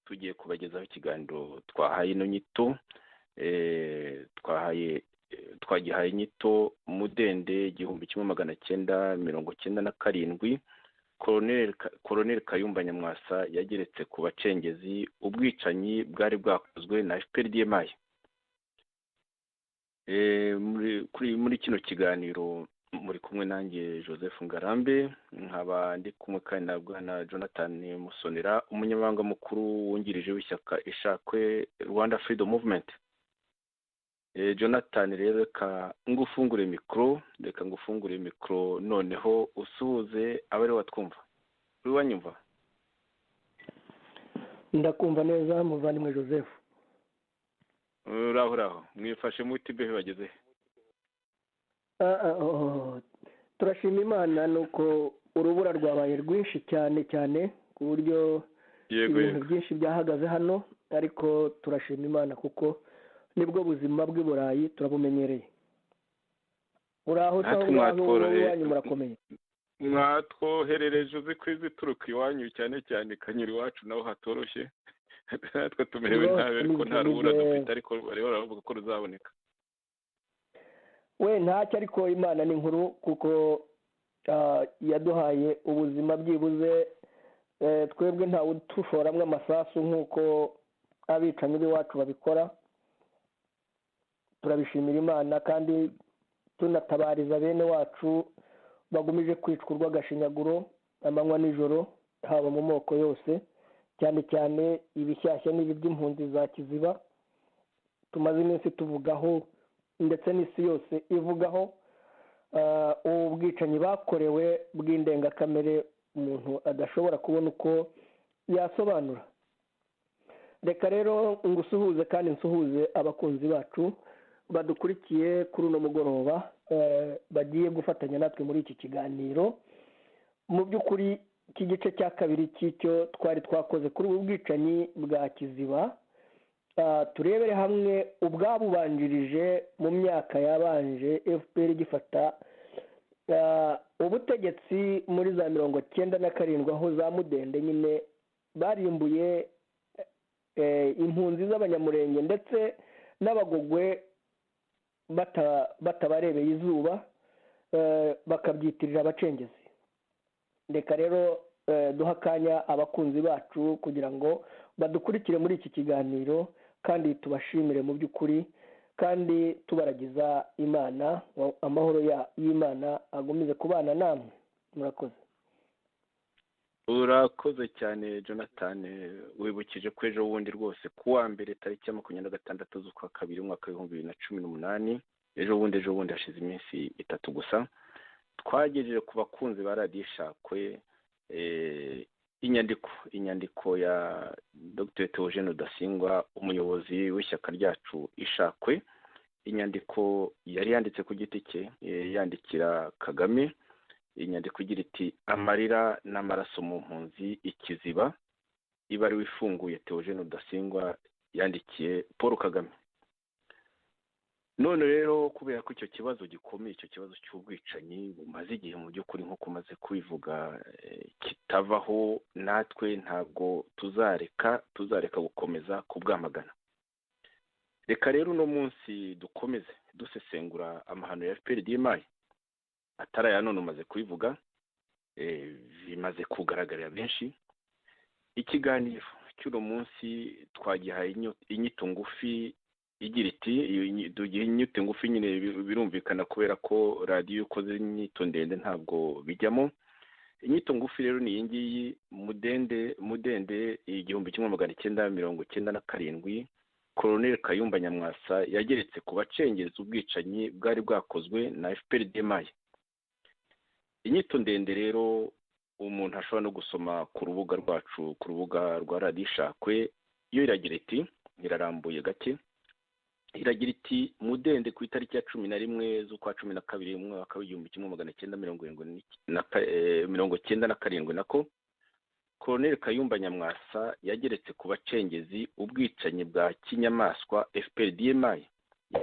tugiye kubagezaho ikiganiro twahaye ino nyito twagihaye inyito mudende 1997 Colonel Kayumba Nyamwasa yageretse ku bacengezi ubwicanyi bwari bwakozwe na FPRDMI. Muri kino kiganiro muri kumwe nanjye Joseph Ngarambe, nkaba ndi kumwe kandi na Bwana Jonathan Musonera, umunyamabanga mukuru wungirije w'ishyaka Ishakwe Rwanda Freedom Movement. Jonathan rero reka ngufungure mikro noneho usuhuze abari watwumva. Uri wanyumva? Ndakumva neza muvandimwe Joseph. Uraho mwifashe muti behe bageze? Turashima Imana nuko urubura rwabaye rwinshi cyane ku buryo ibintu byinshi byahagaze hano, ariko turashima Imana kuko nibwo buzima bw'i Burayi turabumenyereye. Uraho cyangwa wanyu murakomeye? Mwatwoherereje uzi kwizi turuka iwanyu cyane Kanyura iwacu naho hatoroshye. Natwe tumerewe nabi ariko nta rubura dufite, ariko bari baravuga ko ruzaboneka. We ntacyo, ariko Imana ni nkuru kuko yaduhaye ubuzima byibuze, twebwe ntawe utushoramwe amasasu nk'uko abicanyi b'iwacu babikora. Turabishimira Imana kandi tunatabariza bene wacu bagumije kwicwa urw'agashinyaguro amanywa nijoro, haba mu moko yose, cyane ibishyashya n'ibi by'impunzi za Kiziba tumaze iminsi tuvugaho, ndetse n'isi yose ivugaho ubu bwicanyi bakorewe bw'indengakamere umuntu adashobora kubona uko yasobanura. Reka rero ngusuhuze kandi nsuhuze abakunzi bacu badukurikiye kuri uno mugoroba, bagiye gufatanya natwe muri iki kiganiro. Mu by'ukuri iki gice cya kabiri cy'icyo twari twakoze kuri ubu bwicanyi bwa Kiziba, turebere hamwe ubwabubanjirije mu myaka yabanje FPR gifata ubutegetsi muri za 97, aho za Mudende nyine barimbuye impunzi z'abanyamurenge ndetse n'abagogwe batabarebeye izuba, bakabyitirira abacengezi. Reka rero duha akanya abakunzi bacu kugira ngo badukurikire muri iki kiganiro, kandi tubashimire mu by'ukuri, kandi tubaragiza Imana, amahoro y'Imana agumize kubana namwe. Murakoze. Urakoze cyane Jonathan, wibukije ko ejo bundi rwose kuwa mbere tariki ya 26 z'ukwa kabiri umwaka wa 2018, ejo bundi hashize iminsi 3 gusa, twagejeje ku bakunzi ba Radio Ishakwe inyandiko ya Dr. Theogene Rudasingwa, umuyobozi w'ishyaka ryacu Ishakwe. Inyandiko yari yanditse ku giti cye, yandikira Kagame, inyandiko igira iti amarira n'amaraso mu mpunzi Ikiziba, ibaruwa ifunguye Theogene Rudasingwa yandikiye Paul Kagame. None rero kubera ko icyo kibazo gikomeye, icyo kibazo cy'ubwicanyi bumaze igihe mu by'ukuri nk'uko maze kubivuga kitavaho, natwe ntabwo tuzareka gukomeza kubwamagana. Reka rero uno munsi dukomeze dusesengura amahano ya FPRDMI. Atari aya none umaze kubivuga, bimaze kugaragarira benshi. Ikiganiro cy'uno munsi twagihaye inyito ngufi igira iti, dugiye inyito ngufi nyine birumvikana kubera ko radio ukoze inyito ndende ntabwo bijyamo. Inyito ngufi rero ni iyi ngiyi: Mudende 1997, Colonel Kayumba Nyamwasa yageretse ku bacengezi ubwicanyi bwari bwakozwe na FPRDMI. Inyito ndende rero umuntu ashobora no gusoma ku rubuga rwacu, ku rubuga rwa Radio Ishakwe. Iyo iragira iti, irarambuye gake, iragira iti Mudende ku itariki ya 11 z'ukwa 12 mu mwaka wa 1997 nako Colonel Kayumba Nyamwasa yageretse ku bacengezi ubwicanyi bwa kinyamaswa FPRDMI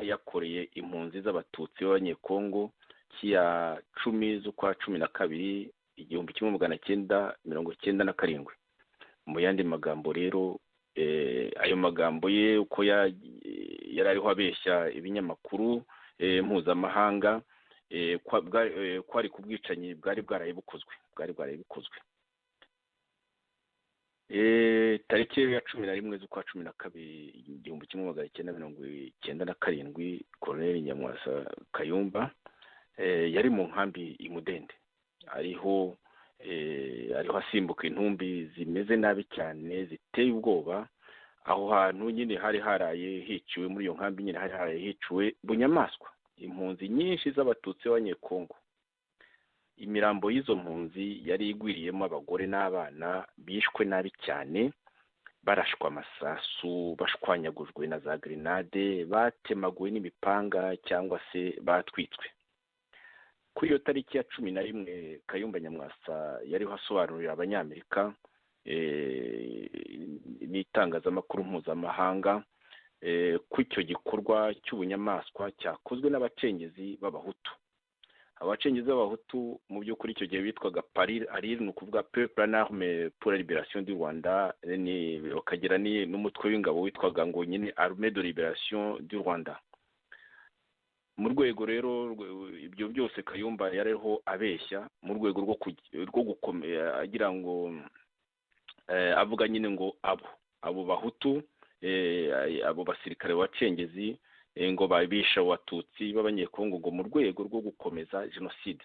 yakoreye impunzi z'abatutsi b'abanyekongo kiya 10 z'ukwa 12 1997. Mu yandi magambo rero ayo magambo ye uko yari ariho abeshya ibinyamakuru mpuzamahanga kwari ku bwicanyi bwari bwaraye bukozwe tariki ya 11 z'ukwa 12 1997 Colonel Nyamwasa Kayumba yari mu nkambi imudende ariho asimbuka intumbi zimeze nabi cyane ziteye ubwoba. Aho hantu nyine hari haraye hiciwe muri iyo nkambi nyine hari haraye hiciwe bunyamaswa impunzi nyinshi z'abatutsi b'abanyekongo. Imirambo y'izo mpunzi yari igwiriyemo abagore n'abana bishwe nabi cyane, barashwa amasasu, bashwanyagujwe na za grenade, batemaguwe n'imipanga cyangwa se batwitswe. Kuri iyo tariki ya 11 Kayumba Nyamwasa yariho asobanurira abanyamerika n'itangazamakuru mpuzamahanga ko icyo gikorwa cy'ubunyamaswa cyakozwe n'abacengezi b'abahutu. Abacengezi b'abahutu mu by'ukuri icyo gihe bitwaga PARIR, ni ukuvuga Peuple en Armes pour la Libération du Rwanda, bakagira n'umutwe w'ingabo witwaga ngo nyine Armée de Libération du Rwanda. Mu rwego rero ibyo byose Kayumba yariho abeshya mu rwego rwo gukomera agira ngo avuga nyine ngo abo bahutu abo basirikare bacengezi ngo babisha abatutsi b'abanyekongo ngo mu rwego rwo gukomeza jenoside.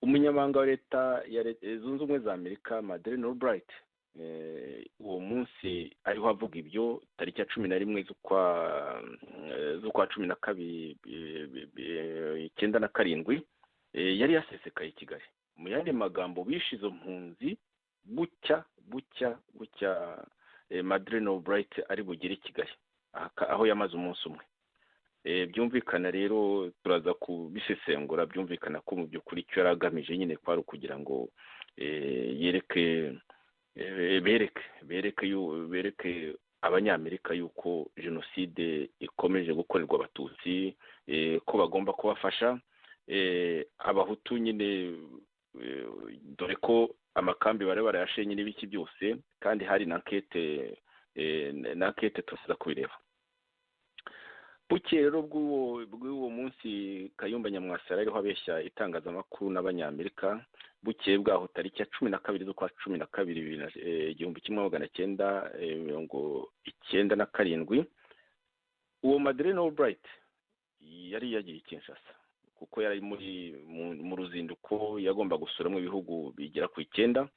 Umunyamabanga wa leta ya Zunze Ubumwe za Amerika Madeleine Albright uwo munsi ariho avuga ibyo tariki ya 11 z'ukwa 12 1997 yari yasesekaye i Kigali. Mu yandi magambo bishe izo mpunzi bucya Madeleine Albright ari bugire i Kigali aho yamaze umunsi umwe. Byumvikana rero turaza kubisesengura, byumvikana ko mu by'ukuri icyo yaragamije nyine kwari ukugira ngo bereke abanyamerika yuko jenoside ikomeje gukorerwa abatutsi, ko bagomba kubafasha abahutu nyine, dore ko amakambi bari barayashenye n'ibiki byose, kandi hari na nkete tuza kubireba. Bukeye rero bw'uwo munsi Kayumba Nyamwasa ariho abeshya itangazamakuru n'abanyamerika. Bukeye bwaho tariki ya 12 z'ukwa 12 1997 uwo Madeleine Albright yari yagiye Kinshasa kuko yari mu ruzinduko yagomba gusuramo ibihugu bigera ku 9.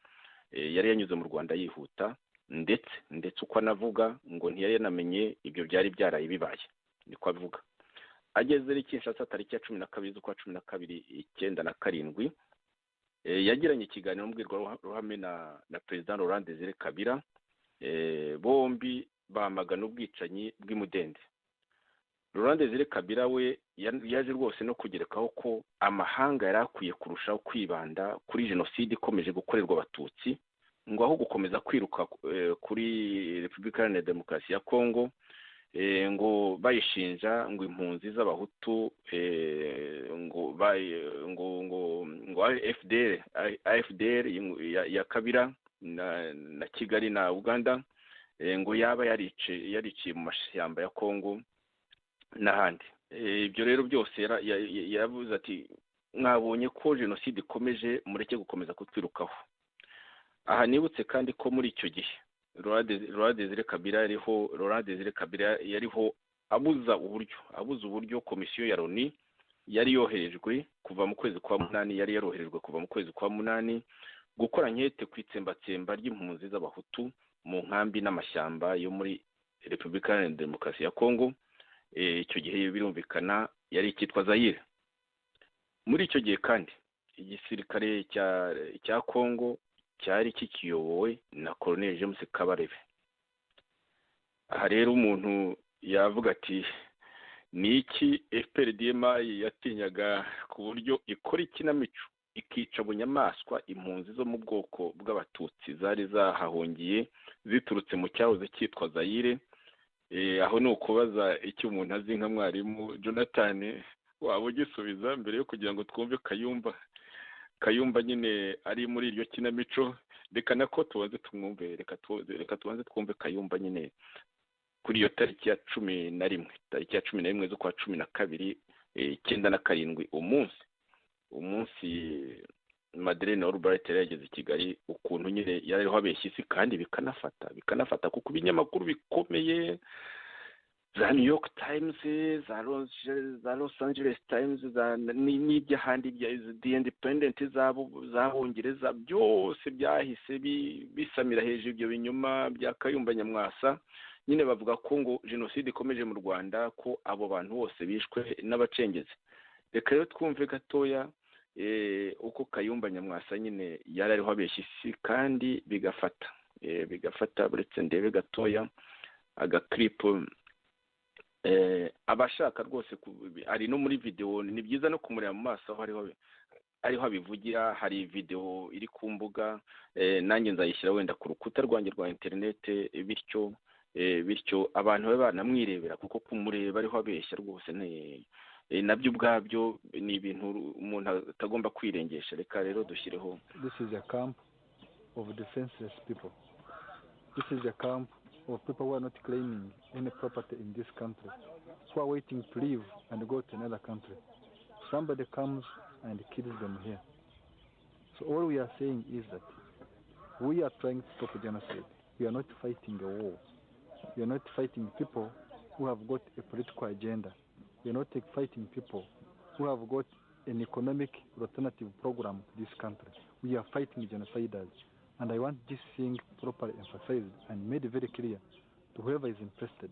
Yari yanyuze mu Rwanda yihuta, ndetse uko anavuga ngo ntiyari yanamenye ibyo byari byaraye bibaye, niko avuga. Ageze Kinshasa tariki ya 12 z'ukwa 12 1997 yagiranye ikiganiro mbwirwaruhame na President Laurent Désiré Kabila. Bombi bamagana ubwicanyi bw'imudende. Laurent Désiré Kabila we yaje rwose no kugerekaho ko amahanga yari akwiye kurushaho kwibanda kuri jenoside ikomeje gukorerwa abatutsi, ngo aho gukomeza kwiruka kuri Repubulika Iharanira Demokarasi ya Kongo ngo bayishinja ngo impunzi z'abahutu ngo AFDR ya Kabila na Kigali na Uganda ngo yaba yariciye mu mashyamba ya Kongo n'ahandi. Ibyo rero byose yavuze ati mwabonye ko jenoside ikomeje, mureke gukomeza kutwirukaho. Aha nibutse kandi ko muri icyo gihe Laurent Désiré Kabila yariho abuza uburyo komisiyo ya Loni yari yoherejwe kuva mu kwezi kwa 8 gukora nkete ku itsembatsemba ry'impunzi z'abahutu mu nkambi n'amashyamba yo muri Repubulika Iharanira Demokarasi ya Kongo. Icyo gihe birumvikana yari cyitwa Zaire. Muri icyo gihe kandi igisirikare cya Kongo cyari kikiyobowe na Colonel James Kabarebe. Aha rero umuntu yavuga ati ni iki FPRDMA yatinyaga ku buryo ikora ikinamico ikica bunyamaswa impunzi zo mu bwoko bw'abatutsi zari zahahungiye ziturutse mu cyahoze cyitwa Zaire. Aho ni ukubaza icyo umuntu azi nka mwarimu Jonathan waba ugisubiza mbere yo kugira ngo twumve Kayumba nyine ari muri iryo kinamico. reka nako tubanze tumwumve, reka tubanze twumve Kayumba nyine kuri iyo tariki ya 11 tariki ya 11 z'ukwa 12 97 umunsi Madeleine Albright yageze i Kigali, ukuntu nyine yariho abeshya isi kandi bikanafata kuko ibinyamakuru bikomeye za New York Times, za Los Angeles Times, n'iby'ahandi bya The Independent z'Abongereza byose byahise bisamira hejuru ibyo binyuma bya Kayumba Nyamwasa. Nyine bavuga ko ngo jenoside ikomeje mu Rwanda, ko abo bantu bose bishwe n'abacengezi. Reka rero twumve gatoya uko Kayumba Nyamwasa nyine yari ariho abeshya isi kandi bigafata buretse ndebe gatoya agaclip abashaka rwose ari no muri video, ni byiza no kumureba mu maso aho ariho abivugira. Hari video iri ku mbuga, nanjye nzayishyira wenda ku rukuta rwanjye rwa internet, bityo abantu babe banamwirebera, kuko kumureba ariho abeshya rwose nabyo ubwabyo ni ibintu umuntu atagomba kwirengesha. Reka rero dushyireho. This is a camp of defenseless people. This is a camp of people who are not claiming any property in this country, who are waiting to leave and go to another country. Somebody comes and kills them here. So all we are saying is that we are trying to stop genocide. We are not fighting a war. We are not fighting people who have got a political agenda. We are not fighting people who have got an economic alternative program to this country. We are fighting genociders. And I want this thing properly emphasized and made very clear to whoever is interested.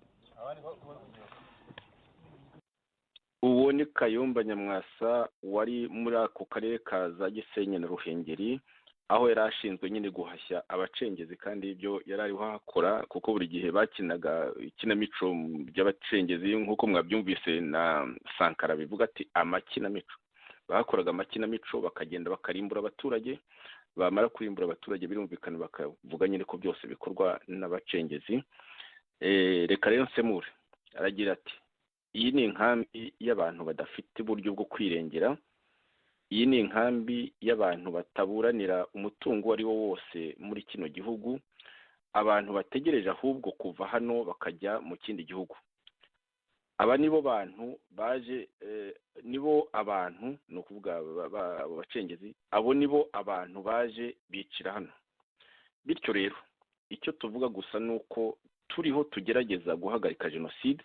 Uwo ni Kayumba Nyamwasa wari muri ako karere ka za Gisenyi na Ruhengeri, aho yari ashinzwe nyine guhashya abacengezi, kandi ibyo yari ariho akora kuko buri gihe bakinaga ikinamico by'abacengezi, nk'uko mwabyumvise na Sankara bivuga ati amakinamico. Bakoraga amakinamico bakagenda bakarimbura abaturage, bamara kurimbura abaturage birumvikana bakavuga nyine ko byose bikorwa n'abacengezi. Reka rero nsemure, aragira ati iyi ni inkambi y'abantu badafite uburyo bwo kwirengera, iyi ni inkambi y'abantu bataburanira umutungo ari wo wose muri kino gihugu, abantu bategereje ahubwo kuva hano bakajya mu kindi gihugu. Aba nibo bantu baje, nibo abantu no kuvuga abacengezi, abo nibo abantu baje bicira hano. Bityo rero icyo tuvuga gusa nuko turiho tugerageza guhagarika jenoside,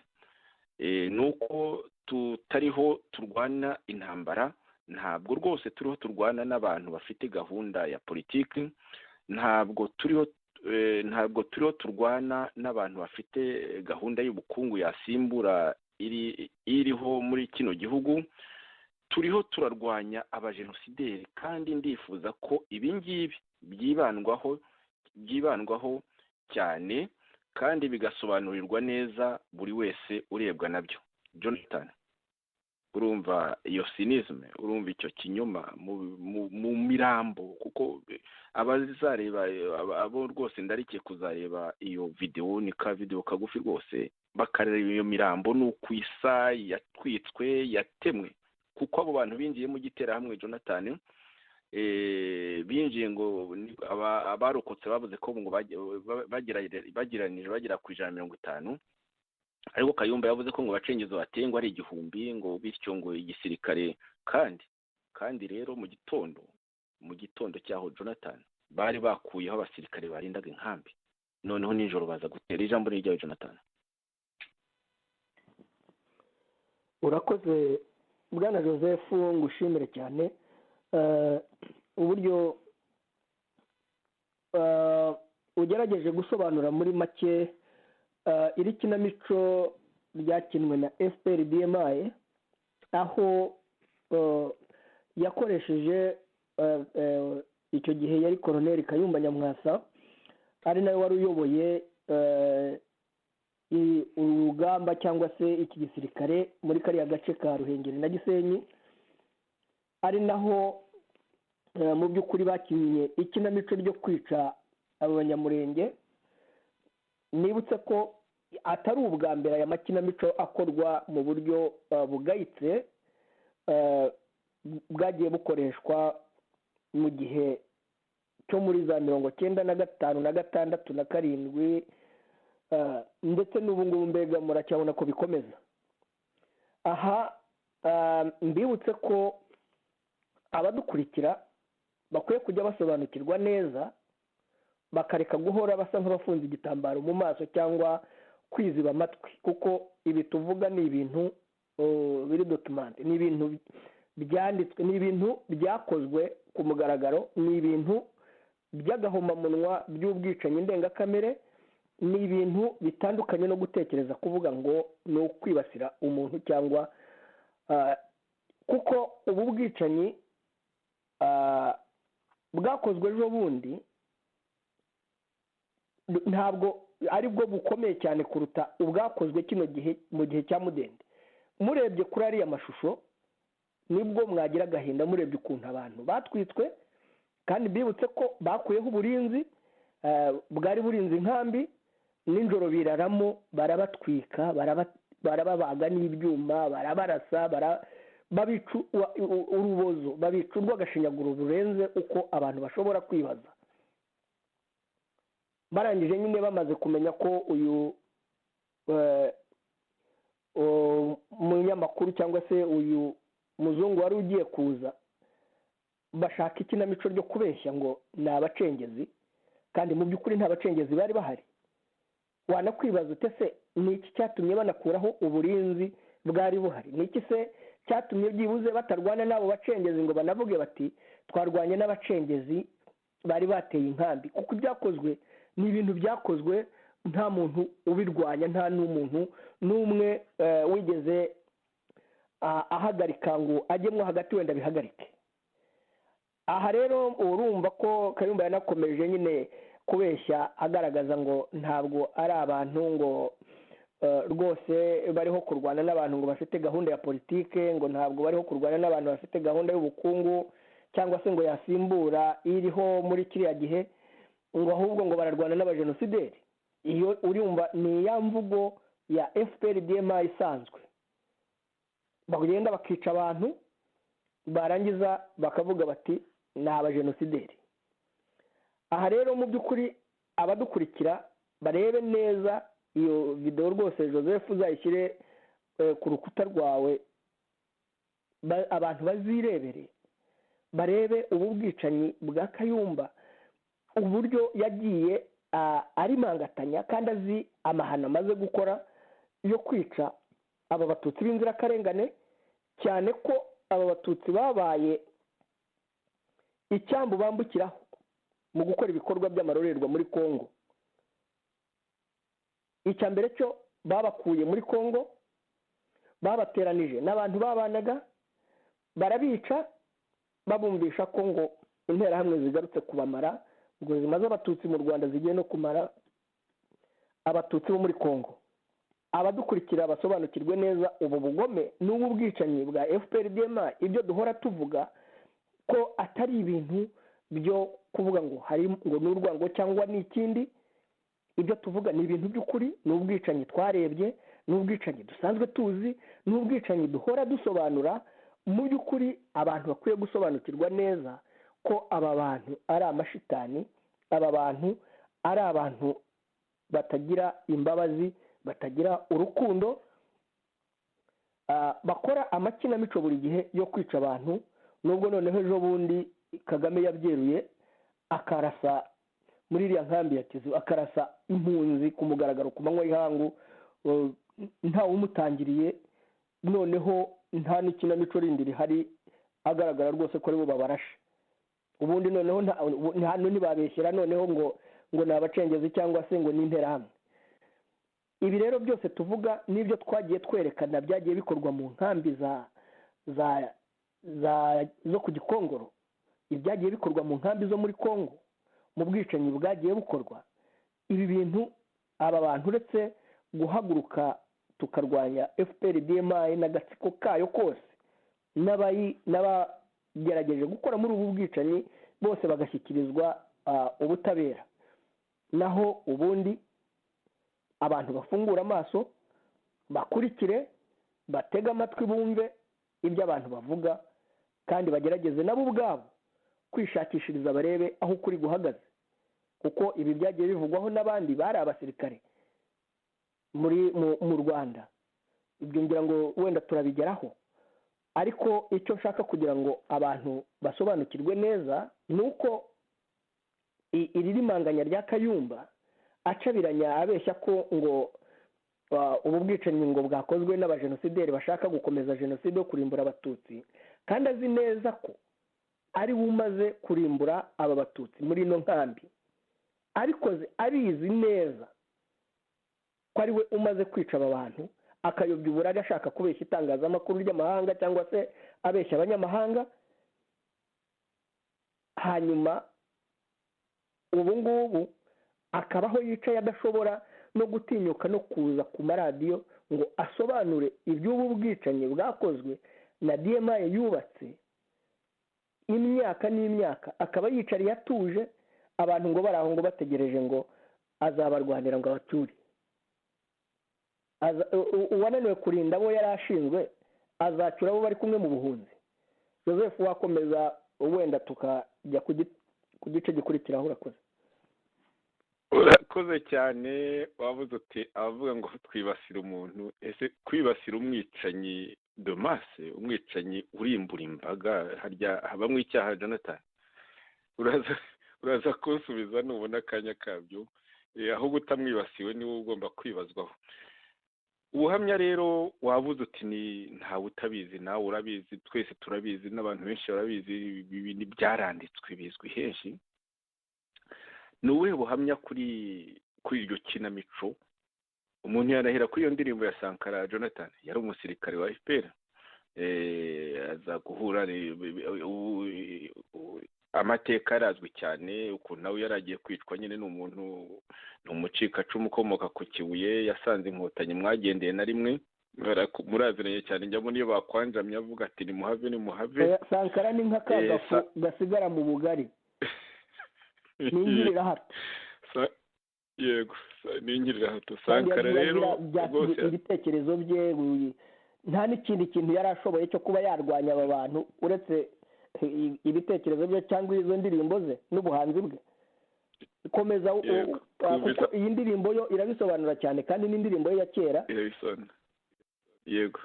nuko tutariho turwana intambara, ntabwo rwose turiho turwana n'abantu bafite gahunda ya politiki, ntabwo turiho turwana n'abantu bafite gahunda y'ubukungu yasimbura iriho muri kino gihugu. Turiho turarwanya abajenosideri, kandi ndifuza ko ibi ngibi byibandwaho cyane kandi bigasobanurirwa neza buri wese urebwa nabyo. Jonathan, urumva iyo cynisme, urumva icyo kinyoma mu mirambo, kuko abazareba abo rwose ndarikiye kuzareba iyo video, ni ka video kagufi rwose, bakareba iyo mirambo nuko isa yatwitswe yatemwe, kuko abo bantu binjiye mu gitera hamwe Jonathan, binjiye ngo abarokotse bavuze ko ngo bagera ku 150, ariko Kayumba yavuze ko ngo bacengeze bateye ngo ari 1000, ngo bityo ngo igisirikare. kandi rero mu gitondo cyaho Jonathan bari bakuyeho abasirikare barindaga inkambi, noneho nijoro baza gutera. Ijambo ni ryawe Jonathan. Urakoze Bwana Joseph, ngushimire cyane uburyo ugerageje gusobanura muri make iri kinamico ryakinwe na FPR-DMI, aho yakoresheje icyo gihe yari Colonel Kayumba Nyamwasa, ari nawe wari uyoboye urugamba cyangwa se iki gisirikare muri kariya gace ka Ruhengeri na Gisenyi, ari naho mu by'ukuri bakinnye ikinamico ryo kwica abanyamurenge. Nibutse ko atari ubwa mbere aya makinamico akorwa mu buryo bugayitse, bwagiye bukoreshwa mu gihe cyo muri za 1995 na 1996 na 7 ndetse n'ubu ngubu mbega muracyabona ko bikomeza. Aha mbibutse ko abadukurikira bakwiye kujya basobanukirwa neza, bakareka guhora basa nk'abafunze igitambaro mu maso cyangwa kwiziba amatwi, kuko ibi tuvuga ni ibintu biri document, ni ibintu byanditswe, ni ibintu byakozwe ku mugaragaro, ni ibintu by'agahomamunwa by'ubwicanyi ndengakamere, ni ibintu bitandukanye no gutekereza kuvuga ngo ni ukwibasira umuntu cyangwa kuko ubu bwicanyi bwakozwe ejo bundi ntabwo ari bwo bukomeye cyane kuruta ubwakozwe kino gihe mu gihe cya Mudende. Murebye kuri ariya mashusho nibwo mwagira agahinda, murebye ukuntu abantu batwitswe, kandi bibutse ko bakuyeho uburinzi bwari burinze inkambi, nijoro biraramo barabatwika, barababaga n'ibyuma, barabarasa, babica urubozo, babica urw'agashinyaguro rurenze uko abantu bashobora kwibaza. Barangije nyine bamaze kumenya ko uyu umunyamakuru cyangwa se uyu muzungu wari ugiye kuza, bashaka ikinamico ryo kubeshya ngo ni abacengezi, kandi mu by'ukuri nta bacengezi bari bahari. Wanakwibaza ute se ni iki cyatumye banakuraho uburinzi bwari buhari? Ni iki se cyatumye byibuze batarwana n'abo bacengezi ngo banavuge bati twarwanye n'abacengezi bari bateye inkambi? Kuko ibyakozwe ni ibintu byakozwe nta muntu ubirwanya, nta n'umuntu n'umwe wigeze ahagarika ngo ajyemo hagati wenda bihagarike. Aha rero urumva ko Kayumba yanakomeje nyine kubeshya agaragaza ngo ntabwo ari abantu ngo rwose bariho kurwana n'abantu ngo bafite gahunda ya politike, ngo ntabwo bariho kurwana n'abantu bafite gahunda y'ubukungu cyangwa se ngo yasimbura iriho muri kiriya gihe, ngo ahubwo ngo bararwana n'abajenosideri. Iyo urumva ni ya mvugo ya FPR-DMA isanzwe, bagenda bakica abantu barangiza bakavuga bati ni abajenosideri. Aha rero mu by'ukuri abadukurikira barebe neza iyo video rwose Joseph uzayishyire ku rukuta rwawe, abantu bazirebere, barebe ubu bwicanyi bwa Kayumba, uburyo yagiye arimangatanya kandi azi amahano amaze gukora yo kwica aba batutsi b'inzirakarengane, cyane ko aba batutsi babaye icyambu bambukiraho mu gukora ibikorwa by'amarorerwa muri Kongo. Icya mbere cyo babakuye muri Kongo, babateranije n'abantu babanaga, barabica, babumvisha ko ngo interahamwe zigarutse kubamara, ngo zimaze abatutsi mu Rwanda zigiye no kumara abatutsi bo muri Kongo. Abadukurikira basobanukirwe neza ubu bugome n'ubu bwicanyi bwa FPR-DMA, ibyo duhora tuvuga ko atari ibintu byo kuvuga ngo hari ngo n'urwango cyangwa n'ikindi. Ibyo tuvuga ni ibintu by'ukuri, n'ubwicanyi twarebye, n'ubwicanyi dusanzwe tuzi, n'ubwicanyi duhora dusobanura. Mu by'ukuri abantu bakwiye gusobanukirwa neza ko aba bantu ari amashitani, aba bantu ari abantu batagira imbabazi, batagira urukundo, bakora amakinamico buri gihe yo kwica abantu. Nubwo noneho ejo bundi Kagame yabyeruye akarasa muri iriya nkambi ya Kizu, akarasa impunzi ku mugaragaro ku manywa y'ihangu, ntawe umutangiriye, noneho nta n'ikinamico rindi rihari, agaragara rwose ko aribo babarashe. Ubundi noneho nta ntibabeshyera noneho ngo ni abacengezi cyangwa se ngo ni interahamwe. Ibi rero byose tuvuga n'ibyo twagiye twerekana byagiye bikorwa mu nkambi zo ku Gikongoro, ibyagiye bikorwa mu nkambi zo muri Kongo, mu bwicanyi bwagiye bukorwa. Ibi bintu aba bantu uretse guhaguruka tukarwanya FPR-DMA n'agatsiko kayo kose, n'abagerageje gukora muri ubu bwicanyi bose bagashyikirizwa ubutabera. Naho ubundi abantu bafungura amaso, bakurikire, batega amatwi, bumve ibyo abantu bavuga, kandi bagerageze nabo ubwabo kwishakishiriza barebe aho ukuri guhagaze, kuko ibi byagiye bivugwaho n'abandi bari abasirikare mu Rwanda. Ibyo ngira ngo wenda turabigeraho, ariko icyo nshaka kugira ngo abantu basobanukirwe neza ni uko iri rimanganya rya Kayumba acabiranya abeshya ko ngo ubu bwicanyi ngo bwakozwe n'abajenosideri bashaka gukomeza jenoside yo kurimbura abatutsi, kandi azi neza ko ari we umaze kurimbura aba batutsi muri ino nkambi, ariko abizi neza ko ari we umaze kwica aba bantu, akayobya uburari ashaka kubeshya itangazamakuru ry'amahanga cyangwa se abeshya abanyamahanga. Hanyuma ubu ngubu akabaho yicaye adashobora no gutinyuka no kuza ku maradiyo ngo asobanure iby'ubu bwicanyi bwakozwe na DMA yubatse imyaka n'imyaka, akaba yicariye atuje, abantu ngo baraho ngo bategereje ngo azabarwanira ngo abature. Uwananiwe kurinda abo yari ashinzwe azacura abo bari kumwe mu buhunzi. Joseph, wakomeza wenda tukajya ku gice gikurikiraho. Urakoze cyane. Wavuze uti abavuga ngo twibasira umuntu, ese kwibasira umwicanyi de masse, umwicanyi urimbura imbaga, harya habamwe icyaha Jonathan? uraza kunsubiza nubona akanya kabyo, aho gutamwibasiwe niwe ugomba kwibazwaho. Ubuhamya rero wavuze uti ni ntawe utabizi, nawe urabizi, twese turabizi, n'abantu benshi barabizi, ibi byaranditswe bizwi henshi. Ni ubuhe buhamya kuri iryo kinamico? Umuntu yarahera kuri iyo ndirimbo ya Sankara Jonathan, yari umusirikare wa FPR, aza guhura amateka arazwi cyane, ukuntu nawe yaragiye kwicwa nyine n'umuntu, ni umucikacumu ukomoka ku Kibuye, yasanze inkotanyi mwagendeye na rimwe, muraziranye cyane, njyamo niyo bakwanjamye avuga ati nimuhave nimuhave. Sankara ni nk'akagafu gasigara mu bugari, ningirira hato. Yego, ningirira hato. Sankara rero rwose ibitekerezo bye, nta n'ikindi kintu yari ashoboye cyo kuba yarwanya aba bantu uretse ibitekerezo bye cyangwa izo ndirimbo ze n'ubuhanzi bwe. Komeza, kuko iyi ndirimbo yo irabisobanura cyane, kandi n'indirimbo ye ya kera irabisobanura. Yego.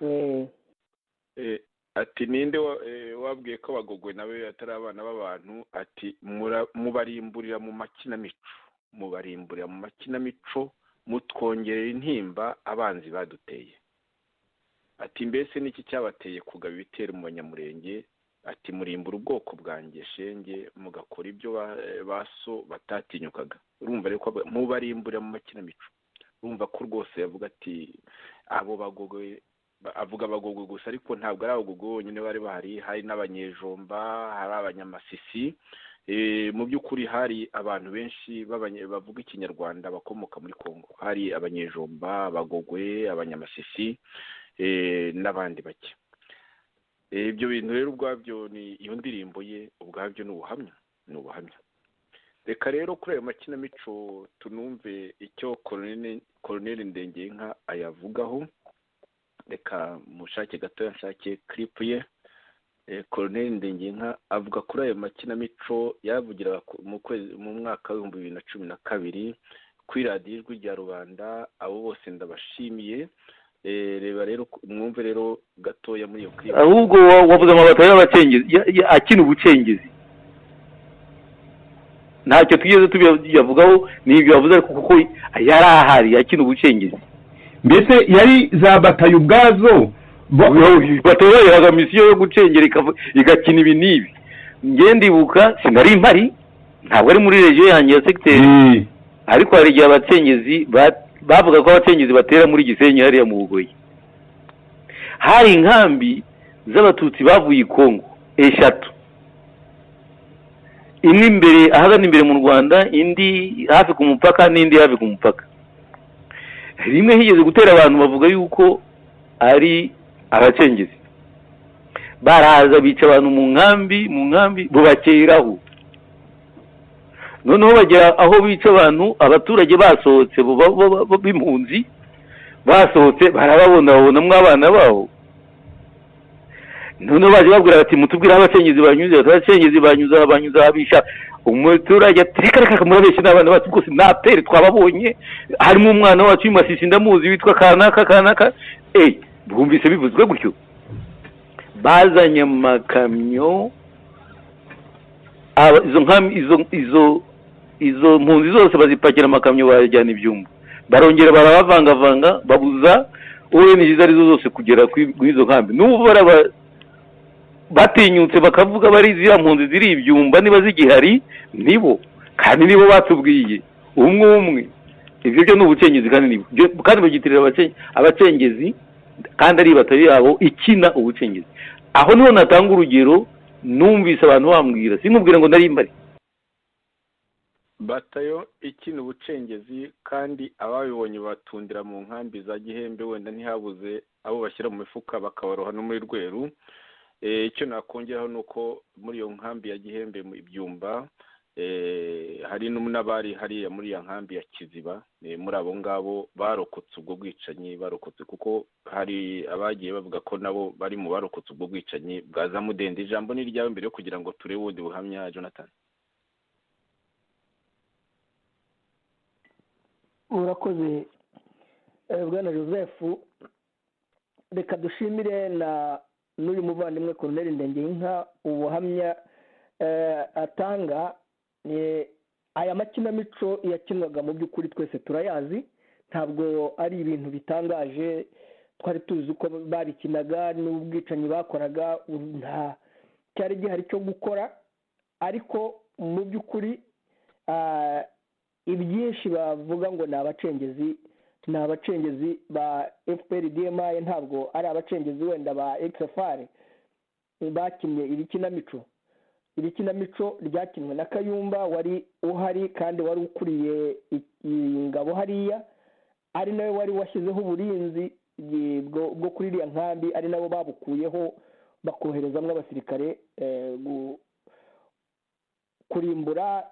Ati ninde wabwiye ko bagogwe nawe atari abana b'abantu? Ati mubarimburira mu makinamico, mubarimburira mu makinamico, mutwongerera intimba abanzi baduteye. Ati mbese niki cyabateye kugaba ibitero mu Banyamurenge? Ati murimbura ubwoko bwanjye shenge, mugakora ibyo baso batatinyukaga. Urumva rero ko mubarimburira mu makinamico, urumva ko rwose yavuga ati abo bagogwe, avuga abagogwe gusa, ariko ntabwo ari abagogwe bonyine bari bahari, hari n'abanyejomba, hari abanyamasisi. Mu by'ukuri hari abantu benshi bavuga ikinyarwanda bakomoka muri Kongo, hari abanyejomba, abagogwe, abanyamasisi n'abandi bake. Ibyo bintu rero ubwabyo, ni iyo ndirimbo ye ubwabyo ni ubuhamya. Reka rero kuri ayo makinamico tunumve icyo Colonel Ndengenka ayavugaho. Reka mushake gato yashake clip ye. Colonel Ndengenka avuga kuri ayo makinamico yavugira mu mwaka wa 2012 kuri radiyo Ijwi rya Rubanda. Abo bose ndabashimiye. Reba rero mwumve rero gatoya muri iyo clip. Ahubwo wavuze amabata y'abacengezi, akina ubucengezi, ntacyo tugeze tubiyavugaho, n'ibyo yavuze, ariko kuko yari ahari akina ubucengezi. Mbese yari za batayo ubwazo batoyeraga misiyo yo gucengera igakina ibi n'ibi. Nge ndibuka sinari mpari, ntabwo ari muri regiyo yanjye ya secteur, ariko hari igihe abacengezi bavuga ko abacengezi batera muri Gisenyi hariya mu Bugoyi. Hari inkambi z'abatutsi bavuye i Kongo eshatu, imwe imbere ahagana imbere mu Rwanda, indi hafi ku mupaka, n'indi hafi ku mupaka. Rimwe higeze gutera abantu bavuga yuko ari abacengezi, baraza bica abantu mu nkambi bubakeraho. Noneho bagera aho bica abantu, abaturage basohotse b'impunzi basohotse, barababona babonamwo abana babo. noneho baje babwira bati mutubwire aho abacengezi banyuze, abacengezi banyuze abisha. Umuturage ati reka murabeshye n'abana bacu rwose napere twababonye, harimo umwana wacu w'imasisi ndamuzi witwa kanaka. Bumvise bivuzwe gutyo, bazanye amakamyo, izo mpunzi zose bazipakira amakamyo bajyana ibyumba, barongera barabavangavanga babuza ONG arizo zose kugera kuri izo nkambi. N'ubu batinyutse bakavuga bari ziriya mpunzi ziri ibyumba niba zigihari nibo, kandi nibo batubwiye umwe. Ibyo byo ni ubucengezi kandi nibo kandi bagitirira abacengezi kandi ari batari yabo ikina ubucengezi. Aho niho natanga urugero, numvise abantu bambwira, sinkubwira ngo nari mbari batayo ikina ubucengezi, kandi ababibonye batundira mu nkambi za Gihembe, wenda ntihabuze abo bashyira mu mifuka bakabaroha no muri Rweru. Icyo nakongeraho ni uko muri iyo nkambi ya Gihembe mu ibyumba hari n'abari hariya muri iyo nkambi ya Kiziba, muri abo ngabo barokotse ubwo bwicanyi, barokotse kuko hari abagiye bavuga ko nabo bari mu barokotse ubwo bwicanyi bwa za Mudende. Ijambo ni ryawe mbere yo kugira ngo turebe ubundi buhamya, Jonathan. murakoze bwana Joseph. Reka dushimire n'uyu muvandimwe Colonel Ndengeyinka ubuhamya atanga. Aya makinamico yakinwaga mu by'ukuri twese turayazi, ntabwo ari ibintu bitangaje, twari tuzi uko babikinaga n'ubwicanyi bakoraga, nta cyari gihari cyo gukora. Ariko mu by'ukuri ibyinshi bavuga ngo ni abacengezi ba FPR-DMI, ntabwo ari abacengezi wenda ba XFR bakinnye iri kinamico. Iri kinamico ryakinwe na Kayumba wari uhari kandi wari ukuriye ingabo hariya, ari nawe wari washyizeho uburinzi bwo kuri iriya nkambi, ari nabo babukuyeho bakoherezamo abasirikare kurimbura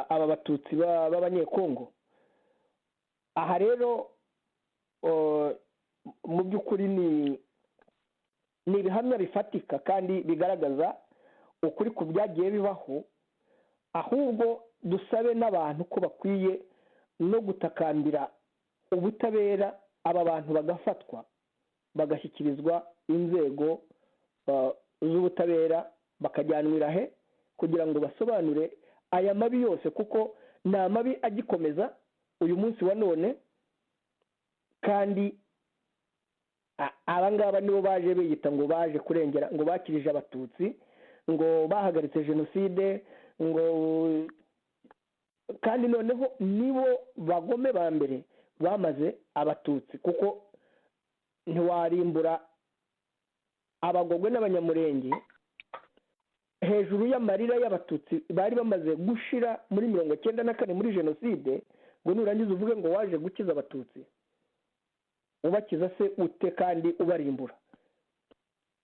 aba batutsi b'abanyekongo. Aha rero mu by'ukuri ni ibihamya bifatika kandi bigaragaza ukuri ku byagiye bibaho. Ahubwo dusabe n'abantu ko bakwiye no gutakambira ubutabera, aba bantu bagafatwa bagashyikirizwa inzego z'ubutabera, bakajyanwira he kugira ngo basobanure aya mabi yose, kuko ni amabi agikomeza uyu munsi wa none. Kandi aba ngaba nibo baje biyita ngo baje kurengera, ngo bakirije abatutsi, ngo bahagaritse jenoside, ngo kandi noneho nibo bagome ba mbere bamaze abatutsi, kuko ntiwarimbura abagogwe n'abanyamurenge hejuru y'amarira y'abatutsi bari bamaze gushira muri 1994 muri jenoside, ngo nurangiza uvuge ngo waje gukiza abatutsi. Ubakiza se ute kandi ubarimbura?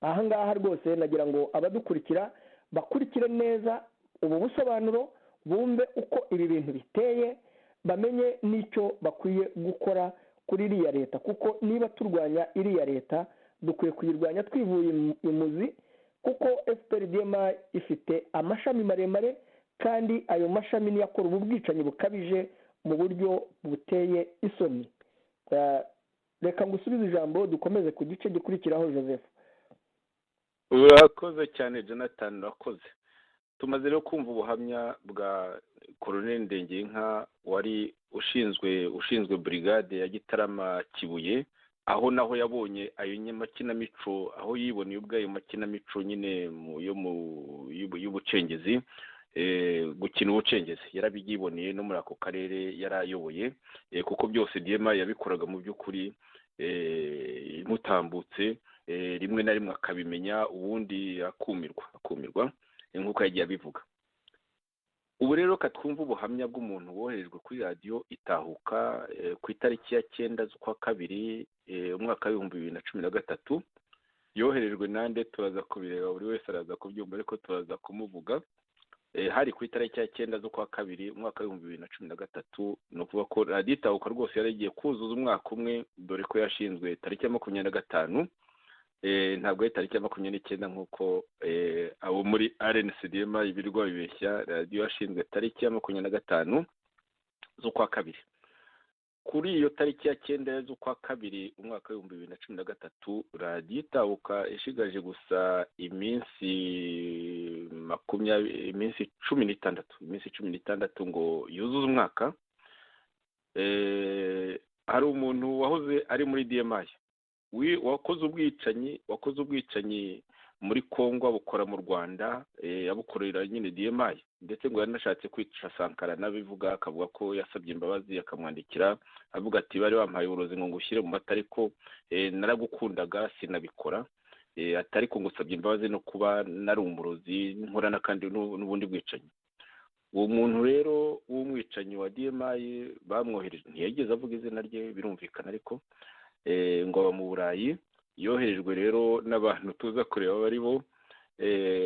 Aha ngaha rwose nagira ngo abadukurikira bakurikire neza ubu busobanuro, bumve uko ibi bintu biteye, bamenye n'icyo bakwiye gukora kuri iriya leta, kuko niba turwanya iriya leta dukwiye kuyirwanya twivuye imuzi, kuko FPR-DMI ifite amashami maremare, kandi ayo mashami niyo akora ubu bwicanyi bukabije mu buryo buteye isoni. Reka ngusubize ijambo dukomeze ku gice gikurikiraho. Joseph. Urakoze cyane Jonathan, urakoze. Tumaze rero kumva ubuhamya bwa Colonel Ndengeyinka wari ushinzwe brigade ya Gitarama Kibuye, aho naho yabonye ayo makinamico, aho yiboneye ubwayo makinamico nyine y'ubucengezi, gukina ubucengezi yarabigiboneye no muri ako karere yarayoboye, kuko byose DMI yabikoraga mu by'ukuri imutambutse, rimwe na rimwe akabimenya, ubundi akumirwa nk'uko yagiye abivuga. Ubu rero katwumva ubuhamya bw'umuntu woherejwe kuri radiyo Itahuka ku itariki ya 9 z'ukwa kabiri umwaka wa 2013. yoherejwe nande turaza kubireba, buri wese araza kubyumva, ariko turaza kumuvuga. Hari ku itariki ya 9 z'ukwa kabiri umwaka wa 2013. ni ukuvuga ko radiyo Itahuka rwose yari igiye kuzuza umwaka umwe, dore ko yashinzwe tariki ya 25 ntabwo ari tariki ya 29 nk'uko abo muri RNCDMA ibirirwa bibeshya. radiyo yashinzwe tariki ya 25 z'ukwa kabiri. Kuri iyo tariki ya 9 z'ukwa kabiri umwaka wa 2013 radiyo itahuka ishigaje gusa iminsi 16 ngo yuzuze umwaka. Hari umuntu wahoze ari muri DMI wakoze ubwicanyi muri Kongo abukora mu Rwanda, abukorera nyine DMI, ndetse ngo yanashatse kwica Sankara nabivuga, akavuga ko yasabye imbabazi, akamwandikira avuga ati bari bampaye uburozi ngo ngushyire mu mata ariko naragukundaga sinabikora, atari ko ngusabye imbabazi no kuba nari umurozi nkorana kandi n'ubundi bwicanyi. Uwo muntu rero w'umwicanyi wa DMI bamwohereje, ntiyageze avuga izina rye birumvikana, ariko ngo aba mu Burayi, yoherejwe rero n'abantu tuza kureba bari bo,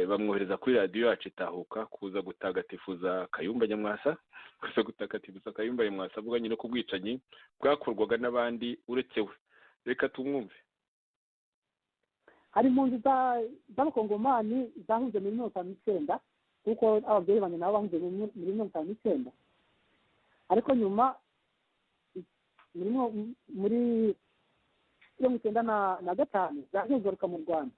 bamwohereza kuri radiyo yacu itahuka kuza gutagatifuza Kayumba Nyamwasa, avuga nyine ko ubwicanyi bwakorwaga n'abandi uretse we. Reka tumwumve. Hari impunzi z'abakongomani zahunze muri 1959 kuko ababyeyi banjye nabo bahunze muri 1959, ariko nyuma muri 1995 zaje kugaruka mu Rwanda.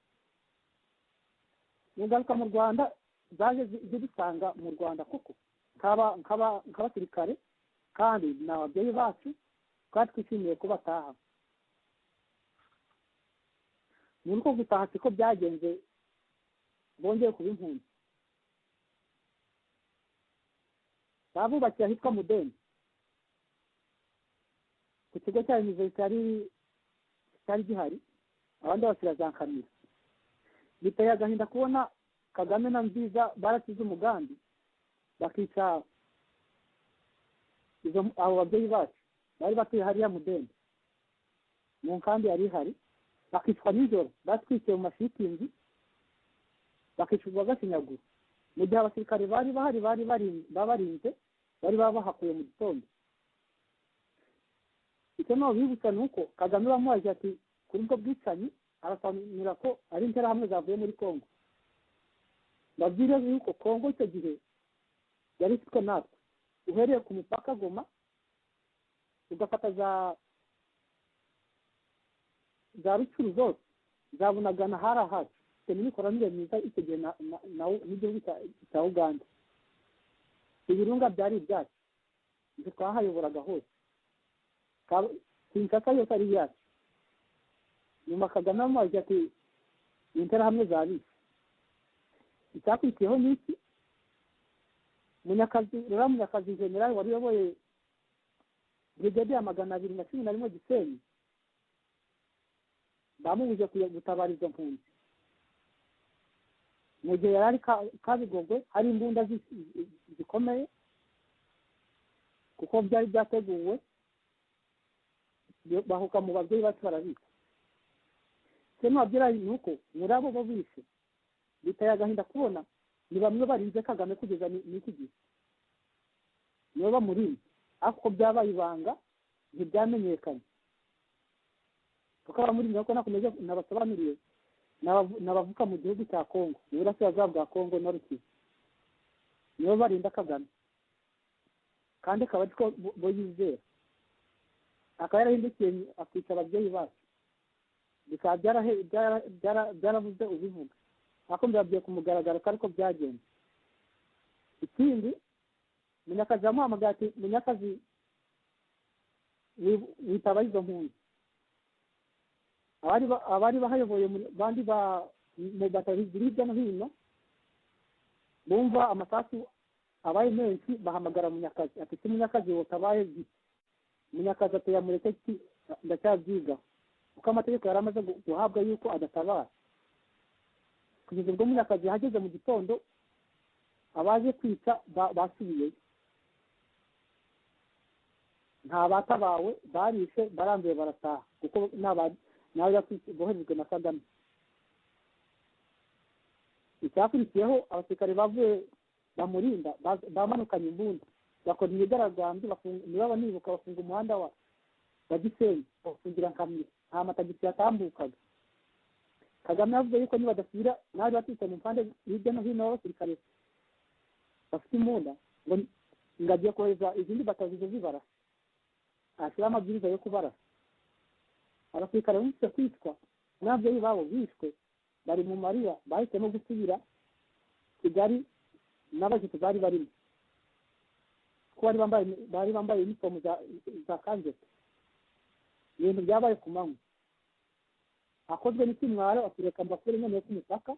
Kugaruka mu Rwanda zaje zidusanga mu Rwanda kuko nk'abasirikare kandi n'ababyeyi bacu twari twishimiye ko bataha. Muri ko gutaha siko byagenze, bongeye kuba impunzi. Babubakiye ahitwa Mudende ku kigo cya university cyari gihari, abandi basira zankamira. Biteye agahinda kubona Kagame na Nziza barasize umugambi bakica abo babyeyi bacu bari batuye hariya Mudende mu nkambi yari ihari, bakicwa nijoro, batwikiye mu mashitingi, bakicwa gashinyaguro, mu gihe abasirikare bari bahari babarinze, bari babahakuye mu gitondo. Icyo no bibutsa nuko Kagame bamuhaje ati kuri ubwo bwicanyi arasobanura ko ari interahamwe zavuye muri Kongo. Babwire yuko Kongo icyo gihe yari ifitwe natwe, uhereye ku mupaka Goma ugafata za Rucuru zose zabunagana harahacu n'imikoranire myiza icyo gihe n'igihugu cya Uganda. Ibirunga byari ibyacu, ibyo twahayoboraga hose, Kinshasa yose ari iyacu. Nyuma Kagame amazi ati interahamwe zabishe. Icyakurikiyeho n'iki? Munyakazi generali wari uyoboye brigade ya 211 Gisenyi bamubuje gutabara izo mpunzi. Mu gihe yari Kabigogwe hari imbunda zikomeye kuko byari byateguwe, bahuka mu babyeyi bacu barabika. Sema wabyira nuko muri abo bo bishe biteye agahinda kubona ni bamwe barinze Kagame kugeza n'iki gihe, nibo bamurinze, ariko byabaye ibanga ntibyamenyekanye. Kuko abamurinze ko nakomeje nabasobanuriye n'abavuka mu gihugu cya Kongo, n'Uburasirazuba bwa Kongo na Rukivu, nibo barinda Kagame kandi akaba ariko bo yizera. Akaba yarahindukiye akica ababyeyi bacu, bikaba byarabuze ubivuga, ariko mbabwiye ku mugaragaro ko ariko byagenze. Ikindi Munyakazi yamuhamagaye ati Munyakazi witaba izo mpunzi. Abari bahayoboye bandi mu batari hirya no hino bumva amasasu abaye menshi, bahamagara Munyakazi ati Munyakazi wotabaye giti. Munyakazi ati yamureke ndacyabyiga kuko amategeko yari amaze guhabwa yuko adatabara. Kugeza ubwo Munyakazi yahageze mu gitondo, abaje kwica basubiyeyo, nta batabawe, barishe barambuye barataha kuko nawe boherejwe na Kagame. Icyakurikiyeho abasirikare bavuye bamurinda bamanukanye imbunda, bakora imyigaragambyo, niba nibuka bafunga umuhanda wa Gisenyi, bafungira Nkamira, nta matagisi yatambukaga. kagame yavuze yuko nibadasubira nabi batitse mu mpande hirya no hino abasirikare bafite imbunda ngo agiye kohereza izindi batazize zibara ashyiraho amabwiriza yo kubara abasirikare bumvise kwicwa n'ababyeyi babo bishwe bari mu marira bahisemo gusubira Kigali n'abashyitsi bari barimo ko bari bambaye inifomu za kanjeti ibintu byabaye ku manywa akozwe n'ikimwaro atureka mbakure nyine ku mupaka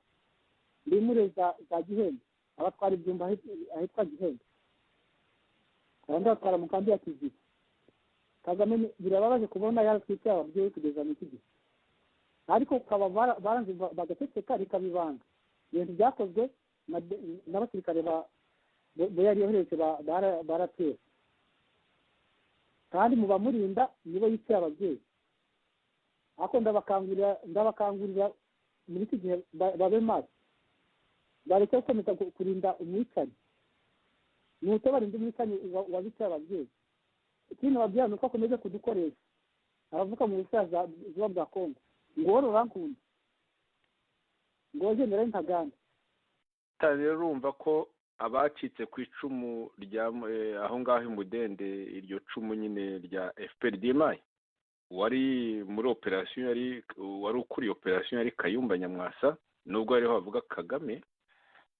ndimure za Gihembe abatwara ibyumba ahitwa Gihembe abandi batwara mu kambi ya Kiziba Kagame birababaje kubona yaratwitse ababyeyi kugeza n'iki gihe ariko ukaba baranze bagateceka rikabibanga ibintu byakozwe n'abasirikare bo yari yohereje baratera kandi mu bamurinda nibo yiciye ababyeyi ariko ndabakangurira muri iki gihe babe maso bareke gukomeza kurinda umwicanyi nuko barinda umwicanyi wabiciye ababyeyi ikindi babyeyi ni uko akomeze kudukoresha abavuka mu busaza zuba bwa Kongo ngo wari urankunda ngo generali Ntaganda rero urumva ko abacitse ku icumu rya aho ngaho imudende iryo cumu nyine rya FPRDMI wari muri operasiyo wari ukuriye operasiyo yari Kayumba Nyamwasa nubwo ariho bavuga Kagame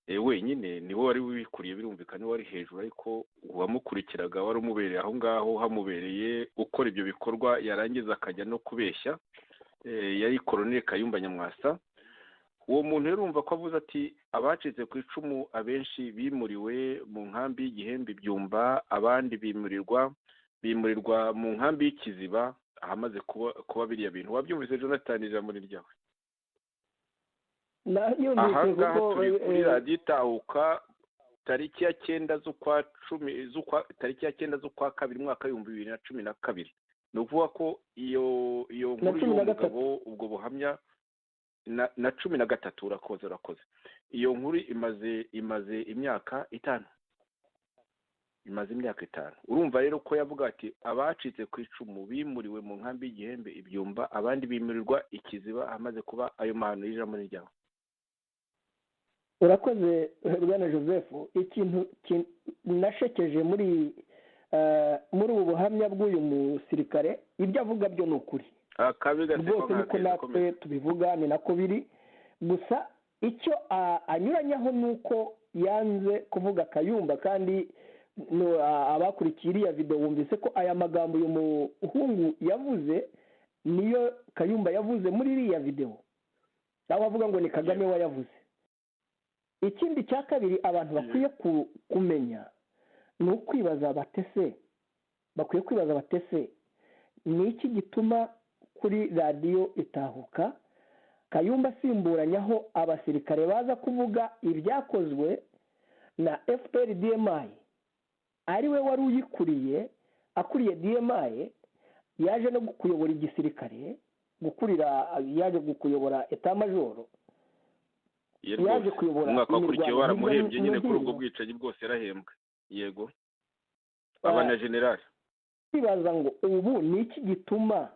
wenyine niwe wari wikuriye birumvikana wari hejuru ariko uwamukurikiraga wari umubereye aho ngaho hamubereye ukora ibyo bikorwa yarangiza akajya no kubeshya yari Colonel Kayumba Nyamwasa uwo muntu yarumva ko avuze ati abacitse ku icumu abenshi bimuriwe mu nkambi y'Igihembe Byumba abandi bimurirwa mu nkambi y'Ikiziba ahamaze kuba biriya bintu wabyumvise Jonathan ijambo ryawe aha ngaha turi kuri radiyo itahuka tariki ya 9 z'ukwa kabiri umwaka w'ibihumbi 2012 ni ukuvuga ko iyo nkuru y'umugabo ubwo buhamya na 13 urakoze iyo nkuru imaze imyaka 5 urumva rero ko yavuga ati abacitse ku icumu bimuriwe mu nkambi y'Igihembe Ibyumba abandi bimurirwa Ikiziba amaze kuba ayo mahano y'ijambo ryawe urakoze Bwana Joseph ikintu nashekeje muri ubu buhamya bw'uyu musirikare ibyo avuga byo ni ukuri rwose niko natwe tubivuga ni nako biri gusa icyo anyuranyaho ni uko yanze kuvuga Kayumba kandi abakurikiye iriya video bumvise ko aya magambo uyu muhungu yavuze niyo Kayumba yavuze muri iriya video aho avuga ngo ni Kagame wayavuze ikindi cya kabiri abantu bakwiye kumenya ni ukwibaza batese ni iki gituma kuri radiyo itahuka Kayumba asimburanyaho abasirikare baza kuvuga ibyakozwe na FPRDMI ari we wari uyikuriye akuriye DMI yaje no kuyobora igisirikare yaje kuyobora etat majoro yaje kuyobora umwaka wakurikiye waramuhembye nyine kuri ubwo bwicanyi bwose yarahembwe yego abana generali bibaza ngo ubu ni iki gituma